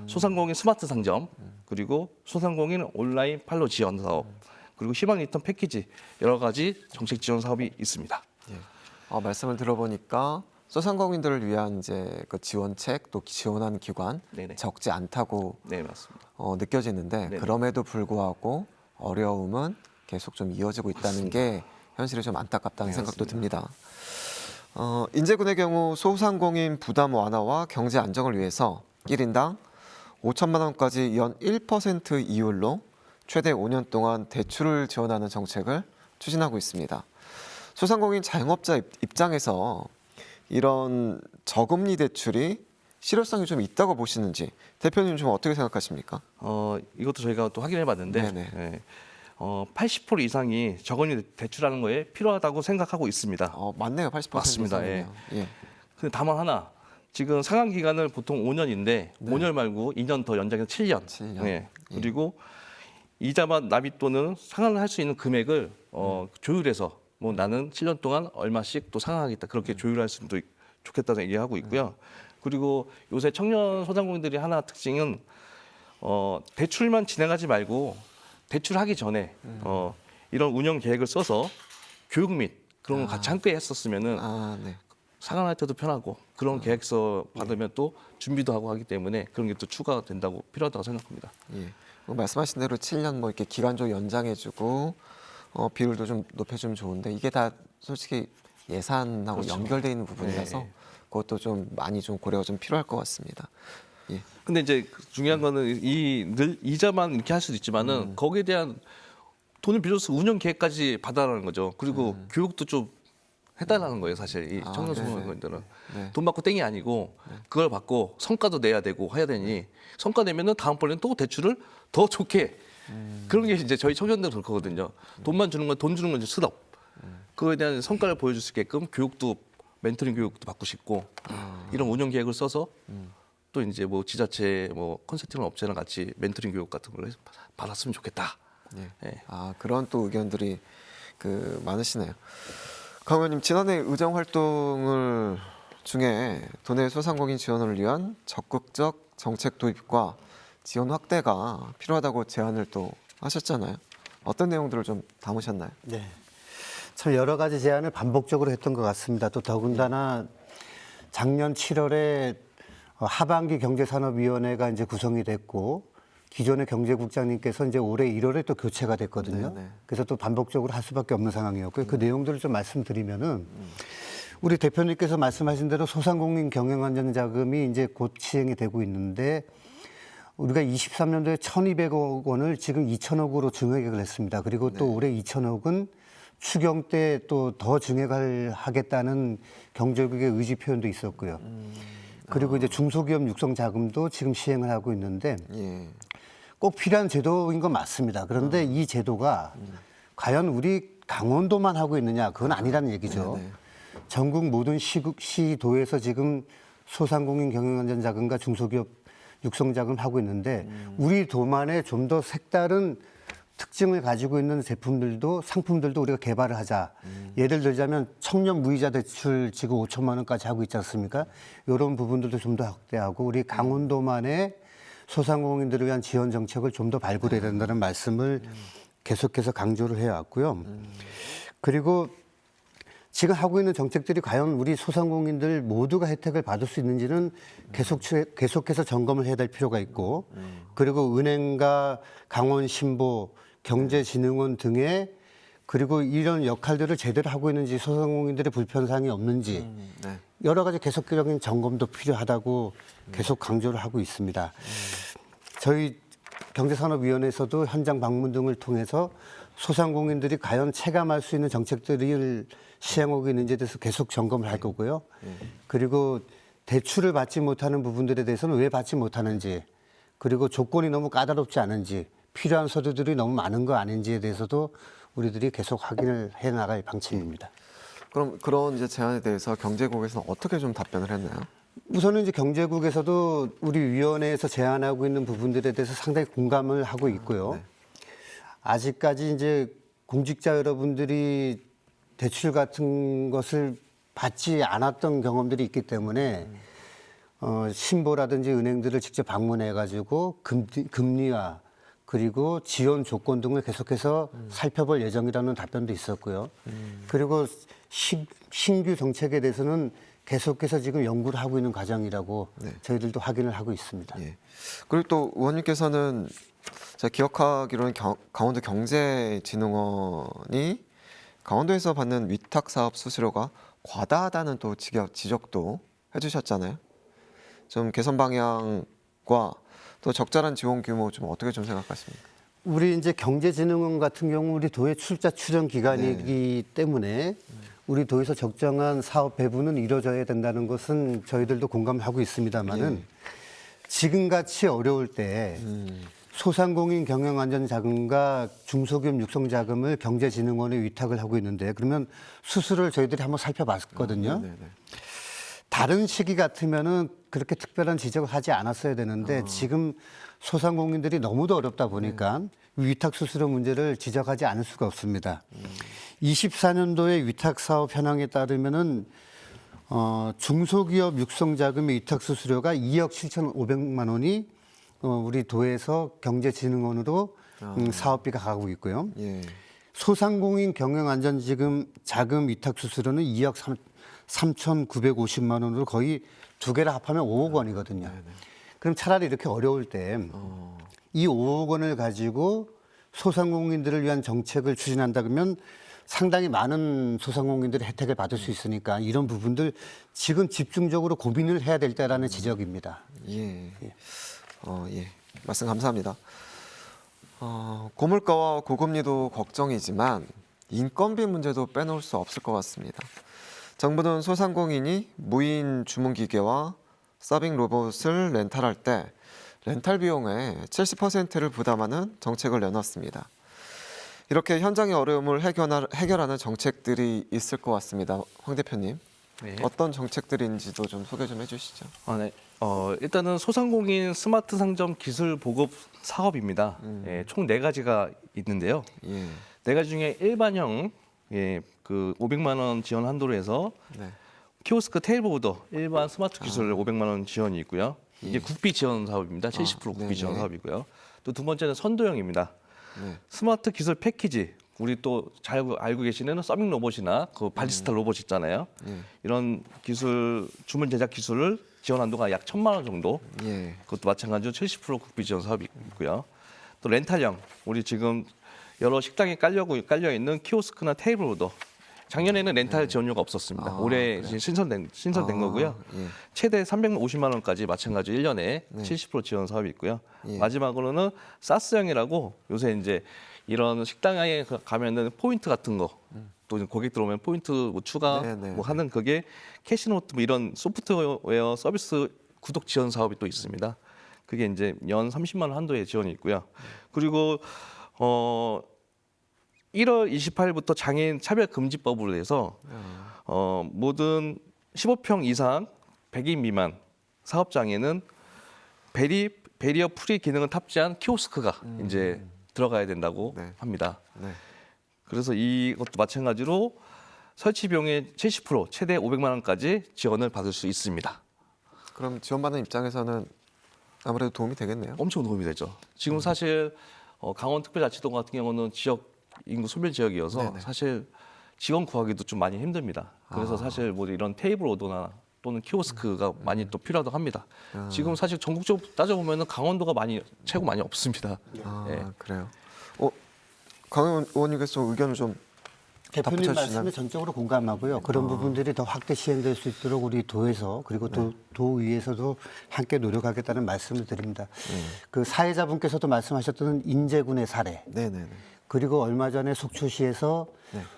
소상공인 스마트 상점 그리고 소상공인 온라인 판로 지원 사업 그리고 희망 리턴 패키지 여러 가지 정책 지원 사업이 있습니다. 말씀을 들어보니까 소상공인들을 위한 이제 그 지원책 또 지원하는 기관 네네. 적지 않다고 네, 맞습니다. 느껴지는데 네네. 그럼에도 불구하고 어려움은 계속 좀 이어지고 있다는 게 현실이 좀 안타깝다는 생각도 듭니다. 인제군의 경우 소상공인 부담 완화와 경제 안정을 위해서 1인당 5천만 원까지 연 1% 이율로 최대 5년 동안 대출을 지원하는 정책을 추진하고 있습니다. 소상공인 자영업자 입장에서 이런 저금리 대출이 실효성이 좀 있다고 보시는지 대표님 좀 어떻게 생각하십니까? 이것도 저희가 또 확인해 봤는데 네네. 80% 이상이 저금리 대출하는 거에 필요하다고 생각하고 있습니다. 맞네요. 80% 맞습니다. 이상이네요. 예. 근데 다만 하나, 지금 상환 기간을 보통 5년인데 5년 말고 2년 더 연장해서 7년. 7년. 예. 그리고 이자만 납입 또는 상환을 할 수 있는 금액을 조율해서 뭐 나는 7년 동안 얼마씩 또 상환하겠다, 그렇게 조율할 수도 좋겠다는 얘기하고 있고요. 그리고 요새 청년 소상공인들이 하나 특징은 대출만 진행하지 말고 대출하기 전에 이런 운영 계획을 써서 교육 및 그런 거 같이 함께 했었으면은 네. 상환할 때도 편하고 그런 계획서 받으면 또 준비도 하고 하기 때문에 그런 게 또 추가가 된다고 필요하다고 생각합니다. 예. 말씀하신 대로 7년 뭐 이렇게 기간적으로 연장해주고 비율도 좀 높여주면 좋은데 이게 다 솔직히 예산하고 그렇죠. 연결돼 있는 부분이라서 네. 그것도 좀 많이 좀 고려가 좀 필요할 것 같습니다. 예. 근데 이제 중요한 거는 늘 이자만 이렇게 할 수도 있지만은 거기에 대한 돈을 빌려서 운영 계획까지 받아라는 거죠. 그리고 교육도 좀 해달라는 거예요, 사실 이 청년 소상공인들은. 네. 돈 받고 땡이 아니고 그걸 받고 성과도 내야 되고 해야 되니 성과 내면은 다음번에는 또 대출을 더 좋게 그런 게 이제 저희 청년들 그렇거든요. 돈만 주는 건 돈 주는 건 이제 스럽. 그거에 대한 성과를 보여줄 수 있게끔 교육도 멘토링 교육도 받고 싶고 이런 운영 계획을 써서 또 이제 뭐 지자체 뭐 컨설팅 업체랑 같이 멘토링 교육 같은 걸 받았으면 좋겠다. 예. 예. 그런 또 의견들이 많으시네요. 강 의원님, 지난해 의정 활동을 중에 도내 소상공인 지원을 위한 적극적 정책 도입과 지원 확대가 필요하다고 제안을 또 하셨잖아요. 어떤 내용들을 좀 담으셨나요? 네. 참 여러 가지 제안을 반복적으로 했던 것 같습니다. 또 더군다나 작년 7월에 하반기 경제산업위원회가 이제 구성이 됐고 기존의 경제국장님께서 이제 올해 1월에 또 교체가 됐거든요. 네네. 그래서 또 반복적으로 할 수밖에 없는 상황이었고요. 그 내용들을 좀 말씀드리면은 우리 대표님께서 말씀하신 대로 소상공인 경영안전 자금이 이제 곧 시행이 되고 있는데 우리가 23년도에 1,200억 원을 지금 2,000억으로 증액을 했습니다. 그리고 또 올해 2,000억은 추경 때 또 더 증액을 하겠다는 경제국의 의지 표현도 있었고요. 그리고 이제 중소기업 육성 자금도 지금 시행을 하고 있는데 예. 꼭 필요한 제도인 건 맞습니다. 그런데 이 제도가 과연 우리 강원도만 하고 있느냐? 그건 아니라는 얘기죠. 네네. 전국 모든 시도에서 지금 소상공인 경영안전 자금과 중소기업 육성 자금을 하고 있는데 우리 도만의 좀 더 색다른 특징을 가지고 있는 제품들도 상품들도 우리가 개발을 하자. 예를 들자면 청년 무이자 대출 지금 5천만 원까지 하고 있지 않습니까? 이런 부분들도 좀 더 확대하고 우리 강원도만의 소상공인들을 위한 지원 정책을 좀 더 발굴해야 된다는 말씀을 계속해서 강조를 해왔고요. 그리고 지금 하고 있는 정책들이 과연 우리 소상공인들 모두가 혜택을 받을 수 있는지는 계속해서 점검을 해야 될 필요가 있고 그리고 은행과 강원신보, 경제진흥원 등의 그리고 이런 역할들을 제대로 하고 있는지 소상공인들의 불편사항이 없는지 네. 여러 가지 계속적인 점검도 필요하다고 계속 강조를 하고 있습니다. 저희 경제산업위원회에서도 현장 방문 등을 통해서 소상공인들이 과연 체감할 수 있는 정책들을 시행하고 있는지에 대해서 계속 점검을 할 거고요. 그리고 대출을 받지 못하는 부분들에 대해서는 왜 받지 못하는지 그리고 조건이 너무 까다롭지 않은지 필요한 서류들이 너무 많은 거 아닌지에 대해서도 우리들이 계속 확인을 해 나갈 방침입니다. 그럼 그런 이제 제안에 대해서 경제국에서는 어떻게 좀 답변을 했나요? 우선은 이제 경제국에서도 우리 위원회에서 제안하고 있는 부분들에 대해서 상당히 공감을 하고 있고요. 네. 아직까지 이제 공직자 여러분들이 대출 같은 것을 받지 않았던 경험들이 있기 때문에 신보라든지 은행들을 직접 방문해 가지고 금리와 그리고 지원 조건 등을 계속해서 살펴볼 예정이라는 답변도 있었고요. 그리고 신규 정책에 대해서는 계속해서 지금 연구를 하고 있는 과정이라고 네. 저희들도 확인을 하고 있습니다. 예. 그리고 또 의원님께서는 제가 기억하기로는 강원도 경제진흥원이 강원도에서 받는 위탁 사업 수수료가 과다하다는 또 지적도 해주셨잖아요. 좀 개선 방향과 또 적절한 지원 규모 좀 어떻게 좀 생각하십니까? 우리 이제 경제진흥원 같은 경우 우리 도의 출자 출연 기관이기 때문에 우리 도에서 적정한 사업 배분은 이루어져야 된다는 것은 저희들도 공감하고 있습니다만은 지금같이 어려울 때 소상공인 경영안전자금과 중소기업 육성자금을 경제진흥원에 위탁을 하고 있는데 그러면 수수료를 저희들이 한번 살펴봤거든요. 다른 시기 같으면은 그렇게 특별한 지적을 하지 않았어야 되는데 지금 소상공인들이 너무도 어렵다 보니까 위탁 수수료 문제를 지적하지 않을 수가 없습니다. 24년도의 위탁 사업 현황에 따르면은 중소기업 육성자금의 위탁 수수료가 2억 7,500만 원이 우리 도에서 경제진흥원으로 사업비가 가고 있고요. 예. 소상공인 경영안전지금 자금 위탁 수수료는 2억 3,950만 원으로 거의 두 개를 합하면 5억 원이거든요. 그럼 차라리 이렇게 어려울 때 이 5억 원을 가지고 소상공인들을 위한 정책을 추진한다 그러면 상당히 많은 소상공인들이 혜택을 받을 수 있으니까 이런 부분들 지금 집중적으로 고민을 해야 될 때라는 지적입니다. 예. 예. 말씀 감사합니다. 고물가와 고금리도 걱정이지만 인건비 문제도 빼놓을 수 없을 것 같습니다. 정부는 소상공인이 무인 주문 기계와 서빙 로봇을 렌탈할 때 렌탈 비용의 70%를 부담하는 정책을 내놨습니다. 이렇게 현장의 어려움을 해결하는 정책들이 있을 것 같습니다. 황 대표님, 네. 어떤 정책들인지도 좀 소개 좀 해주시죠. 네. 일단은 소상공인 스마트 상점 기술 보급 사업입니다. 예, 총 4가지가 있는데요. 예. 4가지 중에 일반형 그 500만 원 지원 한도로 해서 네. 키오스크 테이블 오더 일반 스마트 기술 500만 원 지원이 있고요. 이게 국비 지원 사업입니다. 70% 국비 지원 네네. 사업이고요. 또 두 번째는 선도형입니다. 네. 스마트 기술 패키지. 우리 또 잘 알고 계시는 서밍 로봇이나 그 발리스타 로봇 있잖아요. 이런 기술 주문 제작 기술을 지원 한도가 약 1,000만 원 정도. 예. 그것도 마찬가지로 70% 국비 지원 사업이 있고요. 또 렌탈형. 우리 지금 여러 식당에 깔려 있는 키오스크나 테이블 오더. 작년에는 렌탈 지원료가 없었습니다. 올해 이제 신설된 거고요. 예. 최대 350만 원까지 마찬가지 1년에 70% 지원 사업이 있고요. 예. 마지막으로는 사스형이라고 요새 이제 이런 식당에 가면은 포인트 같은 거, 또 고객들 오면 포인트 뭐 추가 네네. 뭐 하는 그게 캐시노트 뭐 이런 소프트웨어 서비스 구독 지원 사업이 또 있습니다. 그게 이제 연 30만 원 한도의 지원이 있고요. 그리고 1월 28일부터 장애인 차별금지법으로 해서 모든 15평 이상 100인 미만 사업장에는 베리어 프리 기능을 탑재한 키오스크가 이제 들어가야 된다고 네. 합니다. 네. 그래서 이것도 마찬가지로 설치 비용의 70% 최대 500만 원까지 지원을 받을 수 있습니다. 그럼 지원받는 입장에서는 아무래도 도움이 되겠네요. 엄청 도움이 되죠. 지금 사실 강원특별자치도 같은 경우는 지역 인구 소멸 지역이어서 네네. 사실 직원 구하기도 좀 많이 힘듭니다. 그래서 사실 뭐 이런 테이블 오더나 또는 키오스크가 많이 또 필요하다고 합니다. 지금 사실 전국적으로 따져보면 강원도가 최고 많이 없습니다. 예. 그래요. 강 의원님께서 좀 의견을 좀 대표님 덧붙여 말씀에 주시나요? 전적으로 공감하고요. 그런 부분들이 더 확대 시행될 수 있도록 우리 도에서 그리고 또 도의에서도 함께 노력하겠다는 말씀을 드립니다. 그 사회자분께서도 말씀하셨던 인제군의 사례 네네네. 그리고 얼마 전에 속초시에서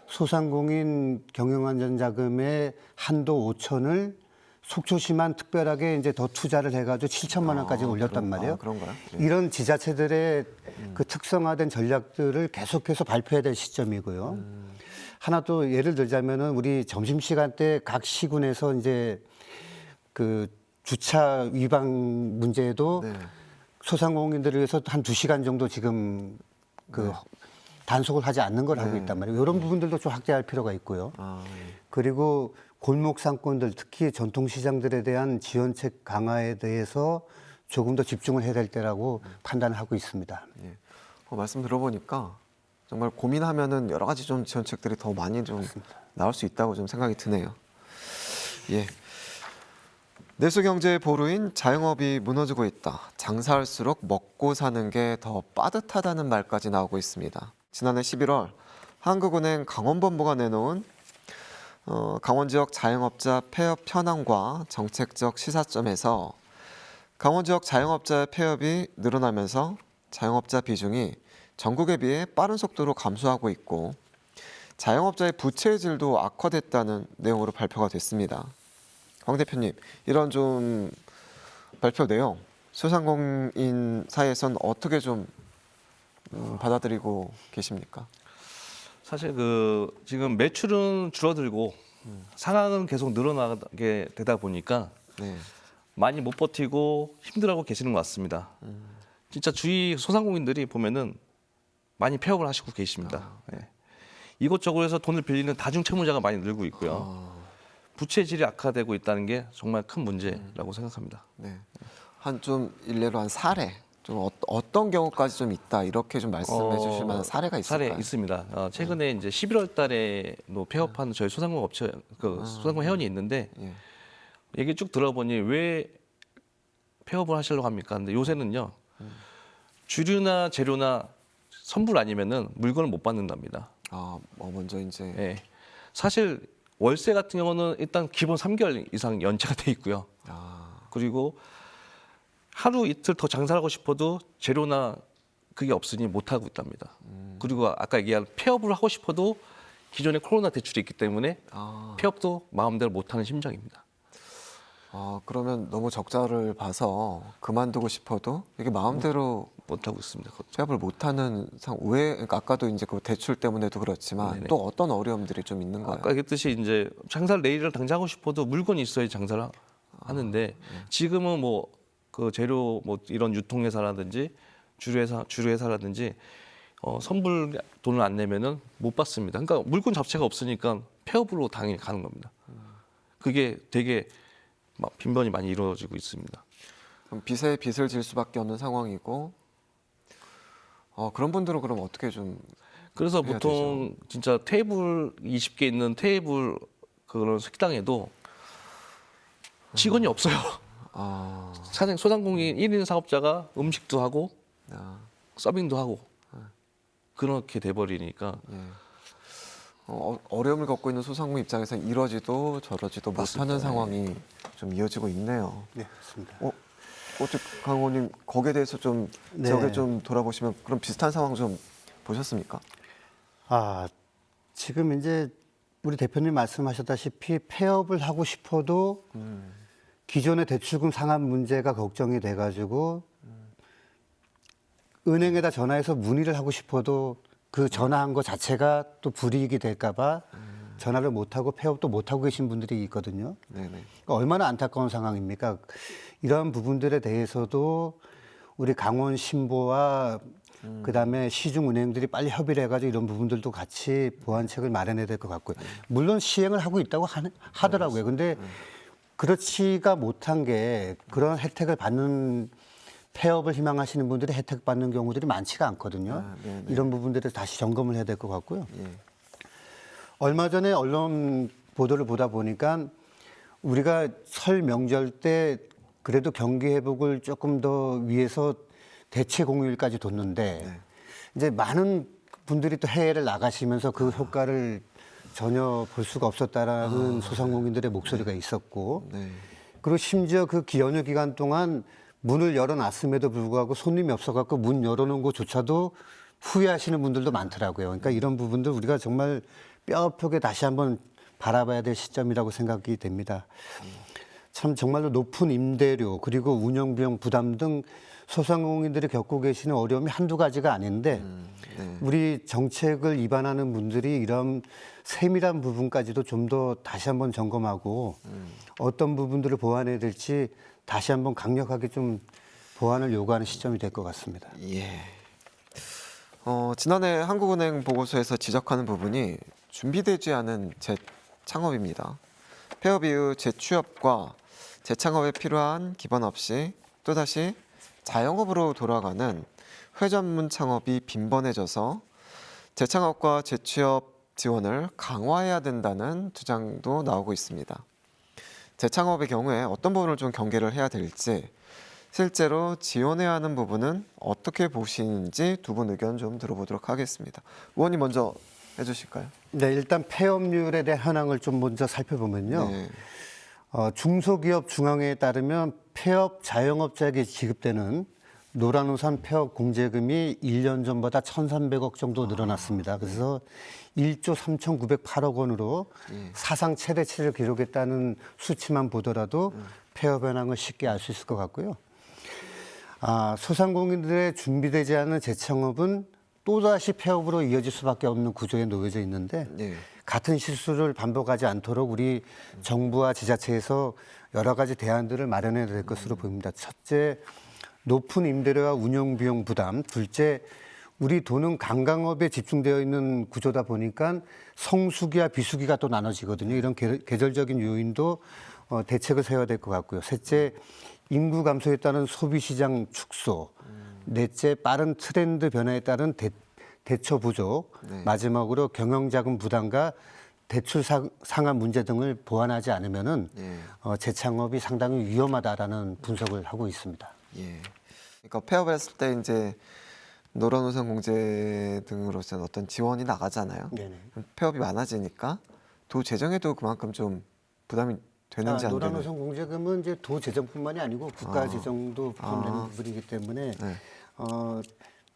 소상공인 경영안전자금의 한도 5천을 속초시만 특별하게 이제 더 투자를 해가지고 7천만 원까지 올렸단 말이에요. 그런가요? 이런 지자체들의 그 특성화된 전략들을 계속해서 발표해야 될 시점이고요. 하나 또 예를 들자면은 우리 점심시간 때 각 시군에서 이제 그 주차 위반 문제도 네. 소상공인들을 위해서 한 2시간 정도 지금 그 단속을 하지 않는 걸 하고 있단 말이에요. 이런 부분들도 좀 확대할 필요가 있고요. 그리고 골목 상권들 특히 전통시장들에 대한 지원책 강화에 대해서 조금 더 집중을 해야 될 때라고 판단을 하고 있습니다. 예. 말씀 들어보니까 정말 고민하면은 여러 가지 좀 지원책들이 더 많이 좀 나올 수 있다고 좀 생각이 드네요. 예. 내수 경제의 보루인 자영업이 무너지고 있다. 장사할수록 먹고 사는 게 더 빠듯하다는 말까지 나오고 있습니다. 지난해 11월 한국은행 강원본부가 내놓은 강원 지역 자영업자 폐업 현황과 정책적 시사점에서 강원 지역 자영업자의 폐업이 늘어나면서 자영업자 비중이 전국에 비해 빠른 속도로 감소하고 있고 자영업자의 부채의 질도 악화됐다는 내용으로 발표가 됐습니다. 황 대표님, 이런 좀 발표 내용 소상공인 사이에서는 어떻게 좀 받아들이고 계십니까? 사실 지금 매출은 줄어들고 상황은 계속 늘어나게 되다 보니까 네. 많이 못 버티고 힘들어하고 계시는 것 같습니다. 진짜 주위 소상공인들이 보면은 많이 폐업을 하시고 계십니다. 예. 이곳저곳 해서 돈을 빌리는 다중채무자가 많이 늘고 있고요. 부채 질이 악화되고 있다는 게 정말 큰 문제라고 생각합니다. 네. 한 좀 일례로 한 사례, 좀 어떤 경우까지 좀 있다 이렇게 좀 말씀해 주실 만한 사례가 있을까요? 사례 있습니다. 최근에 이제 11월 달에 폐업한 저희 소상공 업체 소상공 회원이 있는데 예. 얘기 쭉 들어보니 왜 폐업을 하시려고 합니까? 근데 요새는요 주류나 재료나 선불 아니면은 물건을 못 받는답니다. 먼저 이제 예. 사실 월세 같은 경우는 일단 기본 3개월 이상 연체가 돼 있고요. 그리고 하루 이틀 더 장사를 하고 싶어도 재료나 그게 없으니 못 하고 있답니다. 그리고 아까 얘기한 폐업을 하고 싶어도 기존에 코로나 대출이 있기 때문에 폐업도 마음대로 못 하는 심정입니다. 그러면 너무 적자를 봐서 그만두고 싶어도 이게 마음대로 못 하고 있습니다. 폐업을 못하는 왜? 그러니까 아까도 이제 그 대출 때문에도 그렇지만 네네. 또 어떤 어려움들이 좀 있는 거예요? 아까 얘기했듯이 이제 장사를 내일을 당장 하고 싶어도 물건이 있어야 장사를 하는데 지금은 그 재료 이런 유통회사라든지 주류회사라든지 선불 돈을 안 내면은 못 받습니다. 그러니까 물건 자체가 없으니까 폐업으로 당연히 가는 겁니다. 그게 되게 막 빈번히 많이 이루어지고 있습니다. 그럼 빚에 빚을 질 수밖에 없는 상황이고 그런 분들은 그럼 어떻게 좀 그래서 해야 보통 진짜 테이블 20개 있는 테이블 그런 식당에도 직원이 없어요. 소상공인 1인 사업자가 음식도 하고 서빙도 하고 그렇게 돼버리니까 예. 어려움을 겪고 있는 소상공인 입장에서는 이러지도 저러지도 못하는 상황이 좀 이어지고 있네요. 네, 맞습니다. 어떻게 강 의원님 거기에 대해서 좀 네. 지역에 좀 돌아보시면 그런 비슷한 상황 좀 보셨습니까? 지금 이제 우리 대표님 말씀하셨다시피 폐업을 하고 싶어도 기존의 대출금 상환 문제가 걱정이 돼가지고 은행에다 전화해서 문의를 하고 싶어도 그 전화한 거 자체가 또 불이익이 될까봐 전화를 못하고 폐업도 못하고 계신 분들이 있거든요. 네네. 그러니까 얼마나 안타까운 상황입니까? 이런 부분들에 대해서도 우리 강원 신보와 그다음에 시중은행들이 빨리 협의를 해가지고 이런 부분들도 같이 보완책을 마련해야 될 것 같고요. 물론 시행을 하고 있다고 하더라고요. 근데 그렇지가 못한 게 그런 혜택을 받는 폐업을 희망하시는 분들이 혜택 받는 경우들이 많지가 않거든요. 이런 부분들을 다시 점검을 해야 될 것 같고요. 예. 얼마 전에 언론 보도를 보다 보니까 우리가 설 명절 때 그래도 경기 회복을 조금 더 위해서 대체 공휴일까지 뒀는데 이제 많은 분들이 또 해외를 나가시면서 그 효과를 전혀 볼 수가 없었다라는 소상공인들의 목소리가 있었고 그리고 심지어 그 연휴 기간 동안 문을 열어놨음에도 불구하고 손님이 없어갖고 문 열어놓은 것조차도 후회하시는 분들도 많더라고요. 그러니까 이런 부분들 우리가 정말 뼈아프게 다시 한번 바라봐야 될 시점이라고 생각이 됩니다. 참 정말로 높은 임대료 그리고 운영비용 부담 등 소상공인들이 겪고 계시는 어려움이 한두 가지가 아닌데 우리 정책을 입안하는 분들이 이런 세밀한 부분까지도 좀 더 다시 한번 점검하고 어떤 부분들을 보완해야 될지 다시 한번 강력하게 좀 보완을 요구하는 시점이 될 것 같습니다. 예. 지난해 한국은행 보고서에서 지적하는 부분이 준비되지 않은 재창업입니다. 폐업 이후 재취업과 재창업에 필요한 기반 없이 또다시 자영업으로 돌아가는 회전문 창업이 빈번해져서 재창업과 재취업 지원을 강화해야 된다는 주장도 나오고 있습니다. 재창업의 경우에 어떤 부분을 좀 경계를 해야 될지, 실제로 지원해야 하는 부분은 어떻게 보시는지 두 분 의견 좀 들어보도록 하겠습니다. 의원님 먼저 해주실까요? 네, 일단 폐업률에 대한 현황을 좀 먼저 살펴보면요. 네. 중소기업 중앙회에 따르면 폐업 자영업자에게 지급되는 노란우산 폐업 공제금이 1년 전보다 1,300억 정도 늘어났습니다. 그래서 1조 3,908억 원으로 사상 최대치를 기록했다는 수치만 보더라도 폐업 현황을 쉽게 알 수 있을 것 같고요. 소상공인들의 준비되지 않은 재창업은 또다시 폐업으로 이어질 수밖에 없는 구조에 놓여져 있는데 네. 같은 실수를 반복하지 않도록 우리 정부와 지자체에서 여러 가지 대안들을 마련해야 될 것으로 보입니다. 첫째, 높은 임대료와 운영 비용 부담. 둘째, 우리 도는 관광업에 집중되어 있는 구조다 보니까 성수기와 비수기가 또 나눠지거든요. 이런 계절적인 요인도 대책을 세워야 될 것 같고요. 셋째, 인구 감소에 따른 소비시장 축소. 넷째, 빠른 트렌드 변화에 따른 대처 부족. 네. 마지막으로 경영자금 부담과 대출 상한 문제 등을 보완하지 않으면은 예. 재창업이 상당히 위험하다라는 분석을 하고 있습니다. 예. 그러니까 폐업을 했을 때 이제 노란우산 공제 등으로서는 어떤 지원이 나가잖아요. 네네. 그럼 폐업이 많아지니까 도 재정에도 그만큼 좀 부담이 되는지 안 되는지. 노란우산 공제금은 이제 도 재정뿐만이 아니고 국가 재정도 포함되는 부분이기 때문에 네.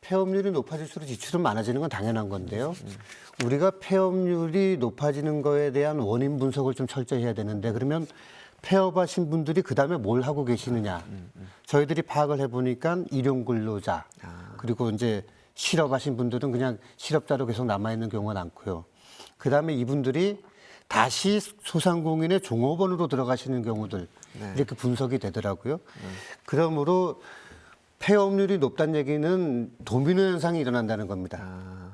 폐업률이 높아질수록 지출은 많아지는 건 당연한 건데요. 우리가 폐업률이 높아지는 거에 대한 원인 분석을 좀 철저히 해야 되는데 그러면 폐업하신 분들이 그다음에 뭘 하고 계시느냐. 저희들이 파악을 해보니까 일용 근로자 그리고 이제 실업하신 분들은 그냥 실업자로 계속 남아있는 경우가 많고요. 그다음에 이분들이 다시 소상공인의 종업원으로 들어가시는 경우들 이렇게 분석이 되더라고요. 그러므로 폐업률이 높다는 얘기는 도미노 현상이 일어난다는 겁니다.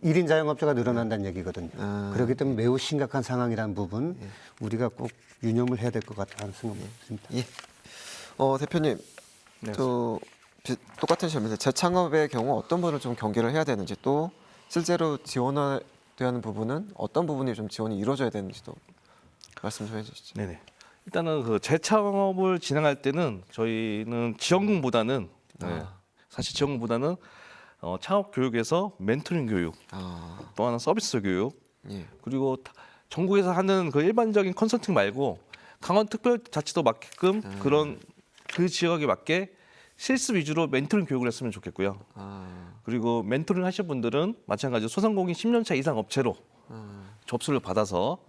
1인 자영업자가 늘어난다는 얘기거든요. 그렇기 때문에 매우 심각한 상황이라는 부분 우리가 꼭 유념을 해야 될 것 같다는 생각이 듭니다. 예. 대표님, 네. 똑같은 질문인데 재창업의 경우 어떤 부분을 좀 경계를 해야 되는지 또 실제로 지원해야 하는 부분은 어떤 부분이 좀 지원이 이루어져야 되는지도 말씀 좀 해주시죠. 네네. 일단은 그 재창업을 진행할 때는 저희는 지원금보다는 사실 지원금보다는 창업 교육에서 멘토링 교육, 또 하나 서비스 교육, 예. 그리고 전국에서 하는 그 일반적인 컨설팅 말고 강원특별자치도 맞게끔 그런 그 지역에 맞게 실습 위주로 멘토링 교육을 했으면 좋겠고요. 그리고 멘토링 하실 분들은 마찬가지로 소상공인 10년차 이상 업체로 접수를 받아서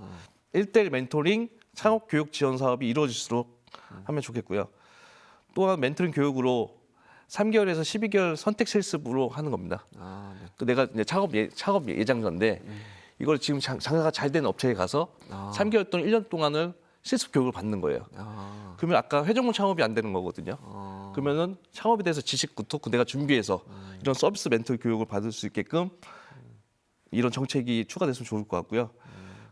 1대1 멘토링 창업 교육 지원 사업이 이루어질수록 하면 좋겠고요. 또한 멘토링 교육으로 3개월에서 12개월 선택 실습으로 하는 겁니다. 네. 그 내가 이제 창업 예장자인데 이걸 지금 장사가 잘 되는 업체에 가서 3개월 또는 1년 동안을 실습 교육을 받는 거예요. 그러면 아까 회전문 창업이 안 되는 거거든요. 그러면은 창업에 대해서 지식부터 내가 준비해서 이런 서비스 멘토 교육을 받을 수 있게끔 이런 정책이 추가됐으면 좋을 것 같고요.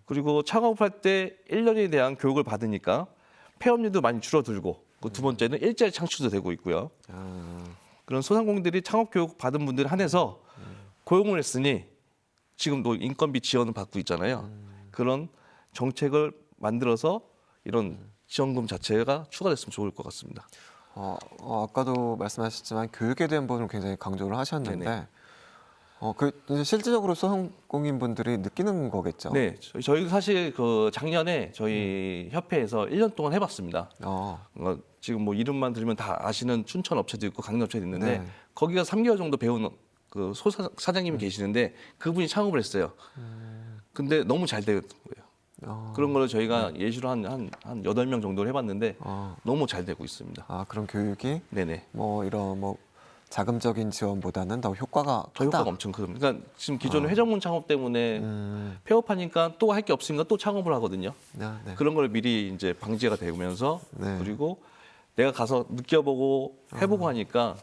그리고 창업을 할 때 1년에 대한 교육을 받으니까 폐업률도 많이 줄어들고 그 두 번째는 일자리 창출도 되고 있고요. 그런 소상공인들이 창업 교육 받은 분들 한해서 고용을 했으니 지금도 인건비 지원을 받고 있잖아요. 그런 정책을 만들어서 이런 지원금 자체가 추가됐으면 좋을 것 같습니다. 아까도 말씀하셨지만 교육에 대한 부분을 굉장히 강조를 하셨는데 네네. 이제 실질적으로 소상공인 분들이 느끼는 거겠죠. 네, 저희 사실 그 작년에 저희 협회에서 1년 동안 해봤습니다. 지금 뭐 이름만 들으면 다 아시는 춘천 업체도 있고 강릉 업체도 있는데 네. 거기가 3개월 정도 배우는 그 사장님이 계시는데 그분이 창업을 했어요. 근데 너무 잘 되는 거예요. 그런 걸 저희가 예시로 한 8명 정도를 해봤는데 너무 잘 되고 있습니다. 그런 교육이 네네. 뭐 이런 자금적인 지원보다는 더 효과가 더 크다. 효과가 엄청 큽니다. 그러니까 지금 기존에 회전문 창업 때문에 폐업하니까 또 할 게 없으니까 또 창업을 하거든요. 네. 그런 걸 미리 이제 방지가 되면서 네. 그리고 내가 가서 느껴보고 해보고 하니까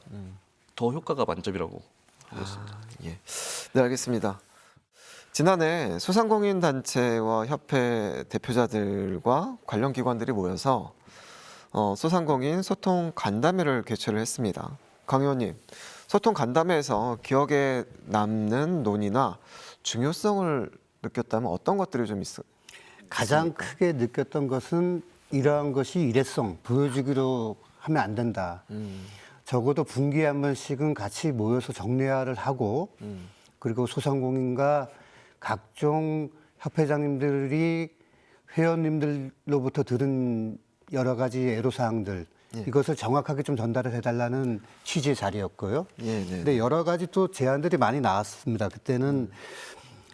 더 효과가 만점이라고 보고 있습니다. 예. 네, 알겠습니다. 지난해 소상공인 단체와 협회 대표자들과 관련 기관들이 모여서 소상공인 소통 간담회를 개최를 했습니다. 강 의원님, 소통 간담회에서 기억에 남는 논의나 중요성을 느꼈다면 어떤 것들이 좀 있을까요? 가장 크게 느꼈던 것은 이러한 것이 일회성 보여주기로 하면 안 된다. 적어도 분기에 한 번씩은 같이 모여서 정례화를 하고 그리고 소상공인과 각종 협회장님들이 회원님들로부터 들은 여러 가지 애로사항들 이것을 정확하게 좀 전달을 해달라는 취지의 자리였고요. 근데 여러 가지 또 제안들이 많이 나왔습니다. 그때는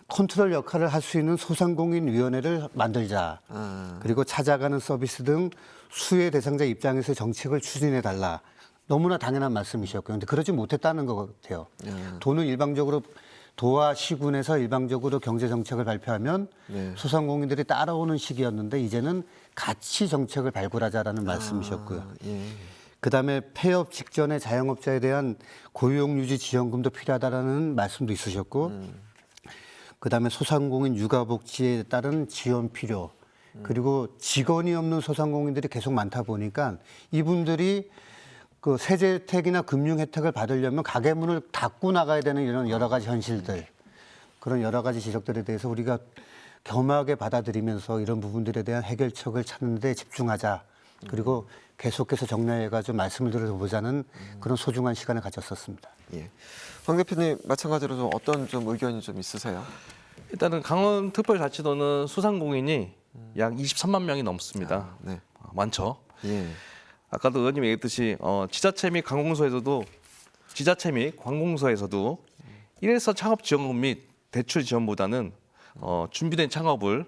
컨트롤 역할을 할 수 있는 소상공인위원회를 만들자. 그리고 찾아가는 서비스 등 수혜 대상자 입장에서 정책을 추진해달라. 너무나 당연한 말씀이셨고요. 그런데 그러지 못했다는 것 같아요. 도는 일방적으로 도와 시군에서 일방적으로 경제 정책을 발표하면 소상공인들이 따라오는 시기였는데 이제는 같이 정책을 발굴하자라는 말씀이셨고요. 그다음에 폐업 직전의 자영업자에 대한 고용유지 지원금도 필요하다라는 말씀도 있으셨고 그다음에 소상공인 육아복지에 따른 지원 필요 그리고 직원이 없는 소상공인들이 계속 많다 보니까 이분들이 그 세제 혜택이나 금융 혜택을 받으려면 가게 문을 닫고 나가야 되는 이런 여러 가지 현실들 그런 여러 가지 지적들에 대해서 우리가 겸하게 받아들이면서 이런 부분들에 대한 해결책을 찾는 데 집중하자. 그리고 계속해서 정리해가지고 말씀을 들어보자는 그런 소중한 시간을 가졌었습니다. 예. 황 대표님 마찬가지로 좀 어떤 좀 의견이 좀 있으세요? 일단은 강원특별자치도는 소상공인이 약 23만 명이 넘습니다. 네. 많죠. 예. 아까도 의원님이 얘기했듯이 지자체 및 관공서에서도 일회성 창업 지원금 및 대출 지원보다는 준비된 창업을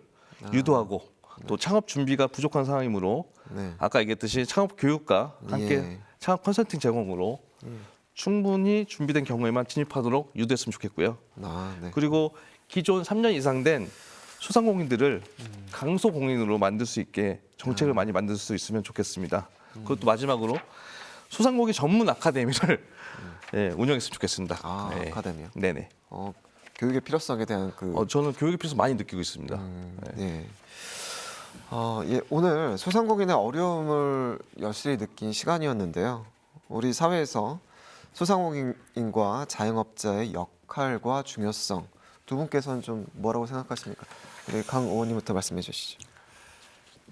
유도하고 또 창업 준비가 부족한 상황이므로 아까 얘기했듯이 창업 교육과 함께 창업 컨설팅 제공으로 충분히 준비된 경우에만 진입하도록 유도했으면 좋겠고요. 그리고 기존 3년 이상 된 소상공인들을 강소공인으로 만들 수 있게 정책을 많이 만들 수 있으면 좋겠습니다. 그것도 마지막으로 소상공인 전문 아카데미를 운영했으면 좋겠습니다. 아카데미요? 네네. 교육의 필요성에 대한 저는 교육의 필요성 많이 느끼고 있습니다. 예. 예, 오늘 소상공인의 어려움을 여실히 느낀 시간이었는데요. 우리 사회에서 소상공인과 자영업자의 역할과 중요성 두 분께서는 좀 뭐라고 생각하십니까? 우리 강 의원님부터 말씀해 주시죠.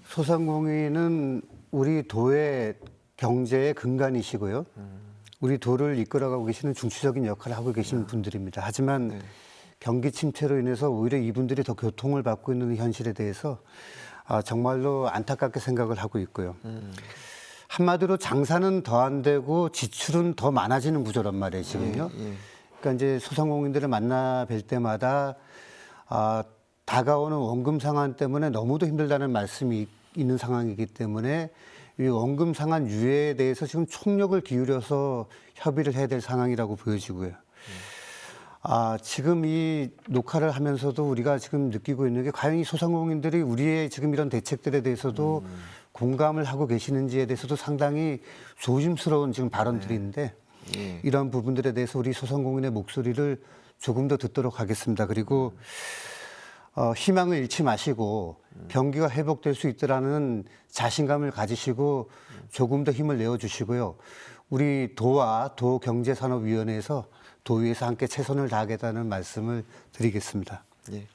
소상공인은 우리 도의 경제의 근간이시고요. 우리 도를 이끌어가고 계시는 중추적인 역할을 하고 계신 분들입니다. 하지만 경기 침체로 인해서 오히려 이분들이 더 고통을 받고 있는 현실에 대해서 정말로 안타깝게 생각을 하고 있고요. 한마디로 장사는 더 안 되고 지출은 더 많아지는 구조란 말이에요, 지금요. 그러니까 이제 소상공인들을 만나 뵐 때마다 다가오는 원금 상환 때문에 너무도 힘들다는 말씀이 있는 상황이기 때문에 이 원금 상환 유예에 대해서 지금 총력을 기울여서 협의를 해야 될 상황이라고 보여지고요. 지금 이 녹화를 하면서도 우리가 지금 느끼고 있는 게 과연 이 소상공인들이 우리의 지금 이런 대책들에 대해서도 공감을 하고 계시는지에 대해서도 상당히 조심스러운 지금 발언들인데 이런 부분들에 대해서 우리 소상공인의 목소리를 조금 더 듣도록 하겠습니다. 그리고 희망을 잃지 마시고 경기가 회복될 수 있다라는 자신감을 가지시고 조금 더 힘을 내어주시고요. 우리 도와 도경제산업위원회에서 도의에서 함께 최선을 다하겠다는 말씀을 드리겠습니다. 예.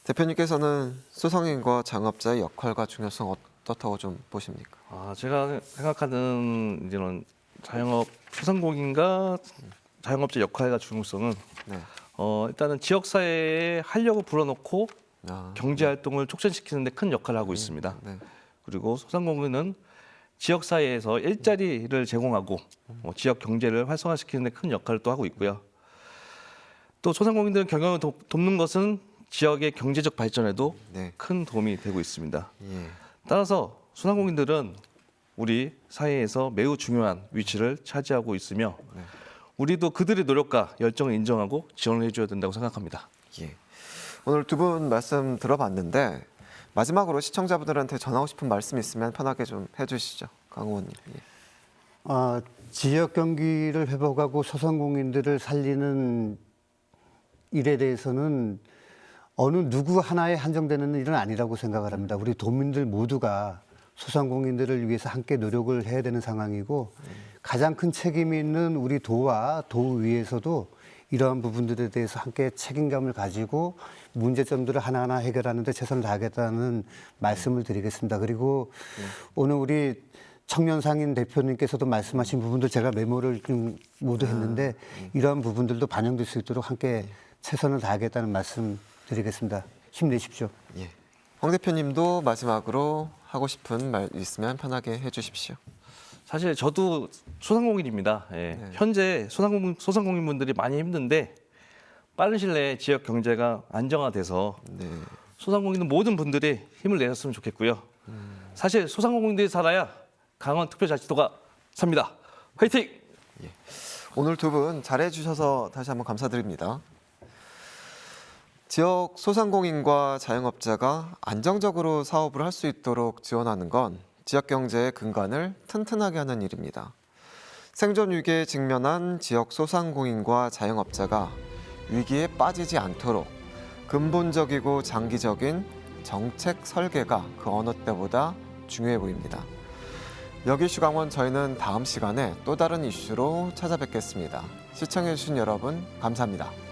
대표님께서는 소상공인과 자영업자의 역할과 중요성 어떻다고 좀 보십니까? 제가 생각하는 이제는 소상공인과 자영업자 역할과 중요성은 일단은 지역사회에 활력을 불어넣고 경제활동을 촉진시키는 데 큰 역할을 하고 있습니다. 그리고 소상공인은 지역사회에서 일자리를 제공하고 지역 경제를 활성화시키는 데 큰 역할을 또 하고 있고요. 또 소상공인들은 경영을 돕는 것은 지역의 경제적 발전에도 큰 도움이 되고 있습니다. 따라서 소상공인들은 우리 사회에서 매우 중요한 위치를 차지하고 있으며 우리도 그들의 노력과 열정을 인정하고 지원을 해줘야 된다고 생각합니다. 예. 오늘 두 분 말씀 들어봤는데 마지막으로 시청자분들한테 전하고 싶은 말씀 있으면 편하게 좀 해주시죠. 강 의원님. 지역 경기를 회복하고 소상공인들을 살리는 일에 대해서는 어느 누구 하나에 한정되는 일은 아니라고 생각을 합니다. 우리 도민들 모두가 소상공인들을 위해서 함께 노력을 해야 되는 상황이고 가장 큰 책임이 있는 우리 도와 도의회에서도 이러한 부분들에 대해서 함께 책임감을 가지고 문제점들을 하나하나 해결하는 데 최선을 다하겠다는 말씀을 드리겠습니다. 그리고 오늘 우리 청년상인 대표님께서도 말씀하신 부분들 제가 메모를 좀 모두 했는데 이러한 부분들도 반영될 수 있도록 함께 최선을 다하겠다는 말씀 드리겠습니다. 힘내십시오. 예. 황 대표님도 마지막으로 하고 싶은 말 있으면 편하게 해주십시오. 사실 저도 소상공인입니다. 예. 현재 소상공인분들이 많이 힘든데 빠른 시일 내에 지역 경제가 안정화돼서 네. 소상공인 모든 분들이 힘을 내셨으면 좋겠고요. 사실 소상공인들이 살아야 강원특별자치도가 삽니다. 화이팅! 오늘 두 분 잘해주셔서 다시 한번 감사드립니다. 지역 소상공인과 자영업자가 안정적으로 사업을 할 수 있도록 지원하는 건 지역 경제의 근간을 튼튼하게 하는 일입니다. 생존 위기에 직면한 지역 소상공인과 자영업자가 위기에 빠지지 않도록 근본적이고 장기적인 정책 설계가 그 어느 때보다 중요해 보입니다. 여기 이슈 강원 저희는 다음 시간에 또 다른 이슈로 찾아뵙겠습니다. 시청해주신 여러분 감사합니다.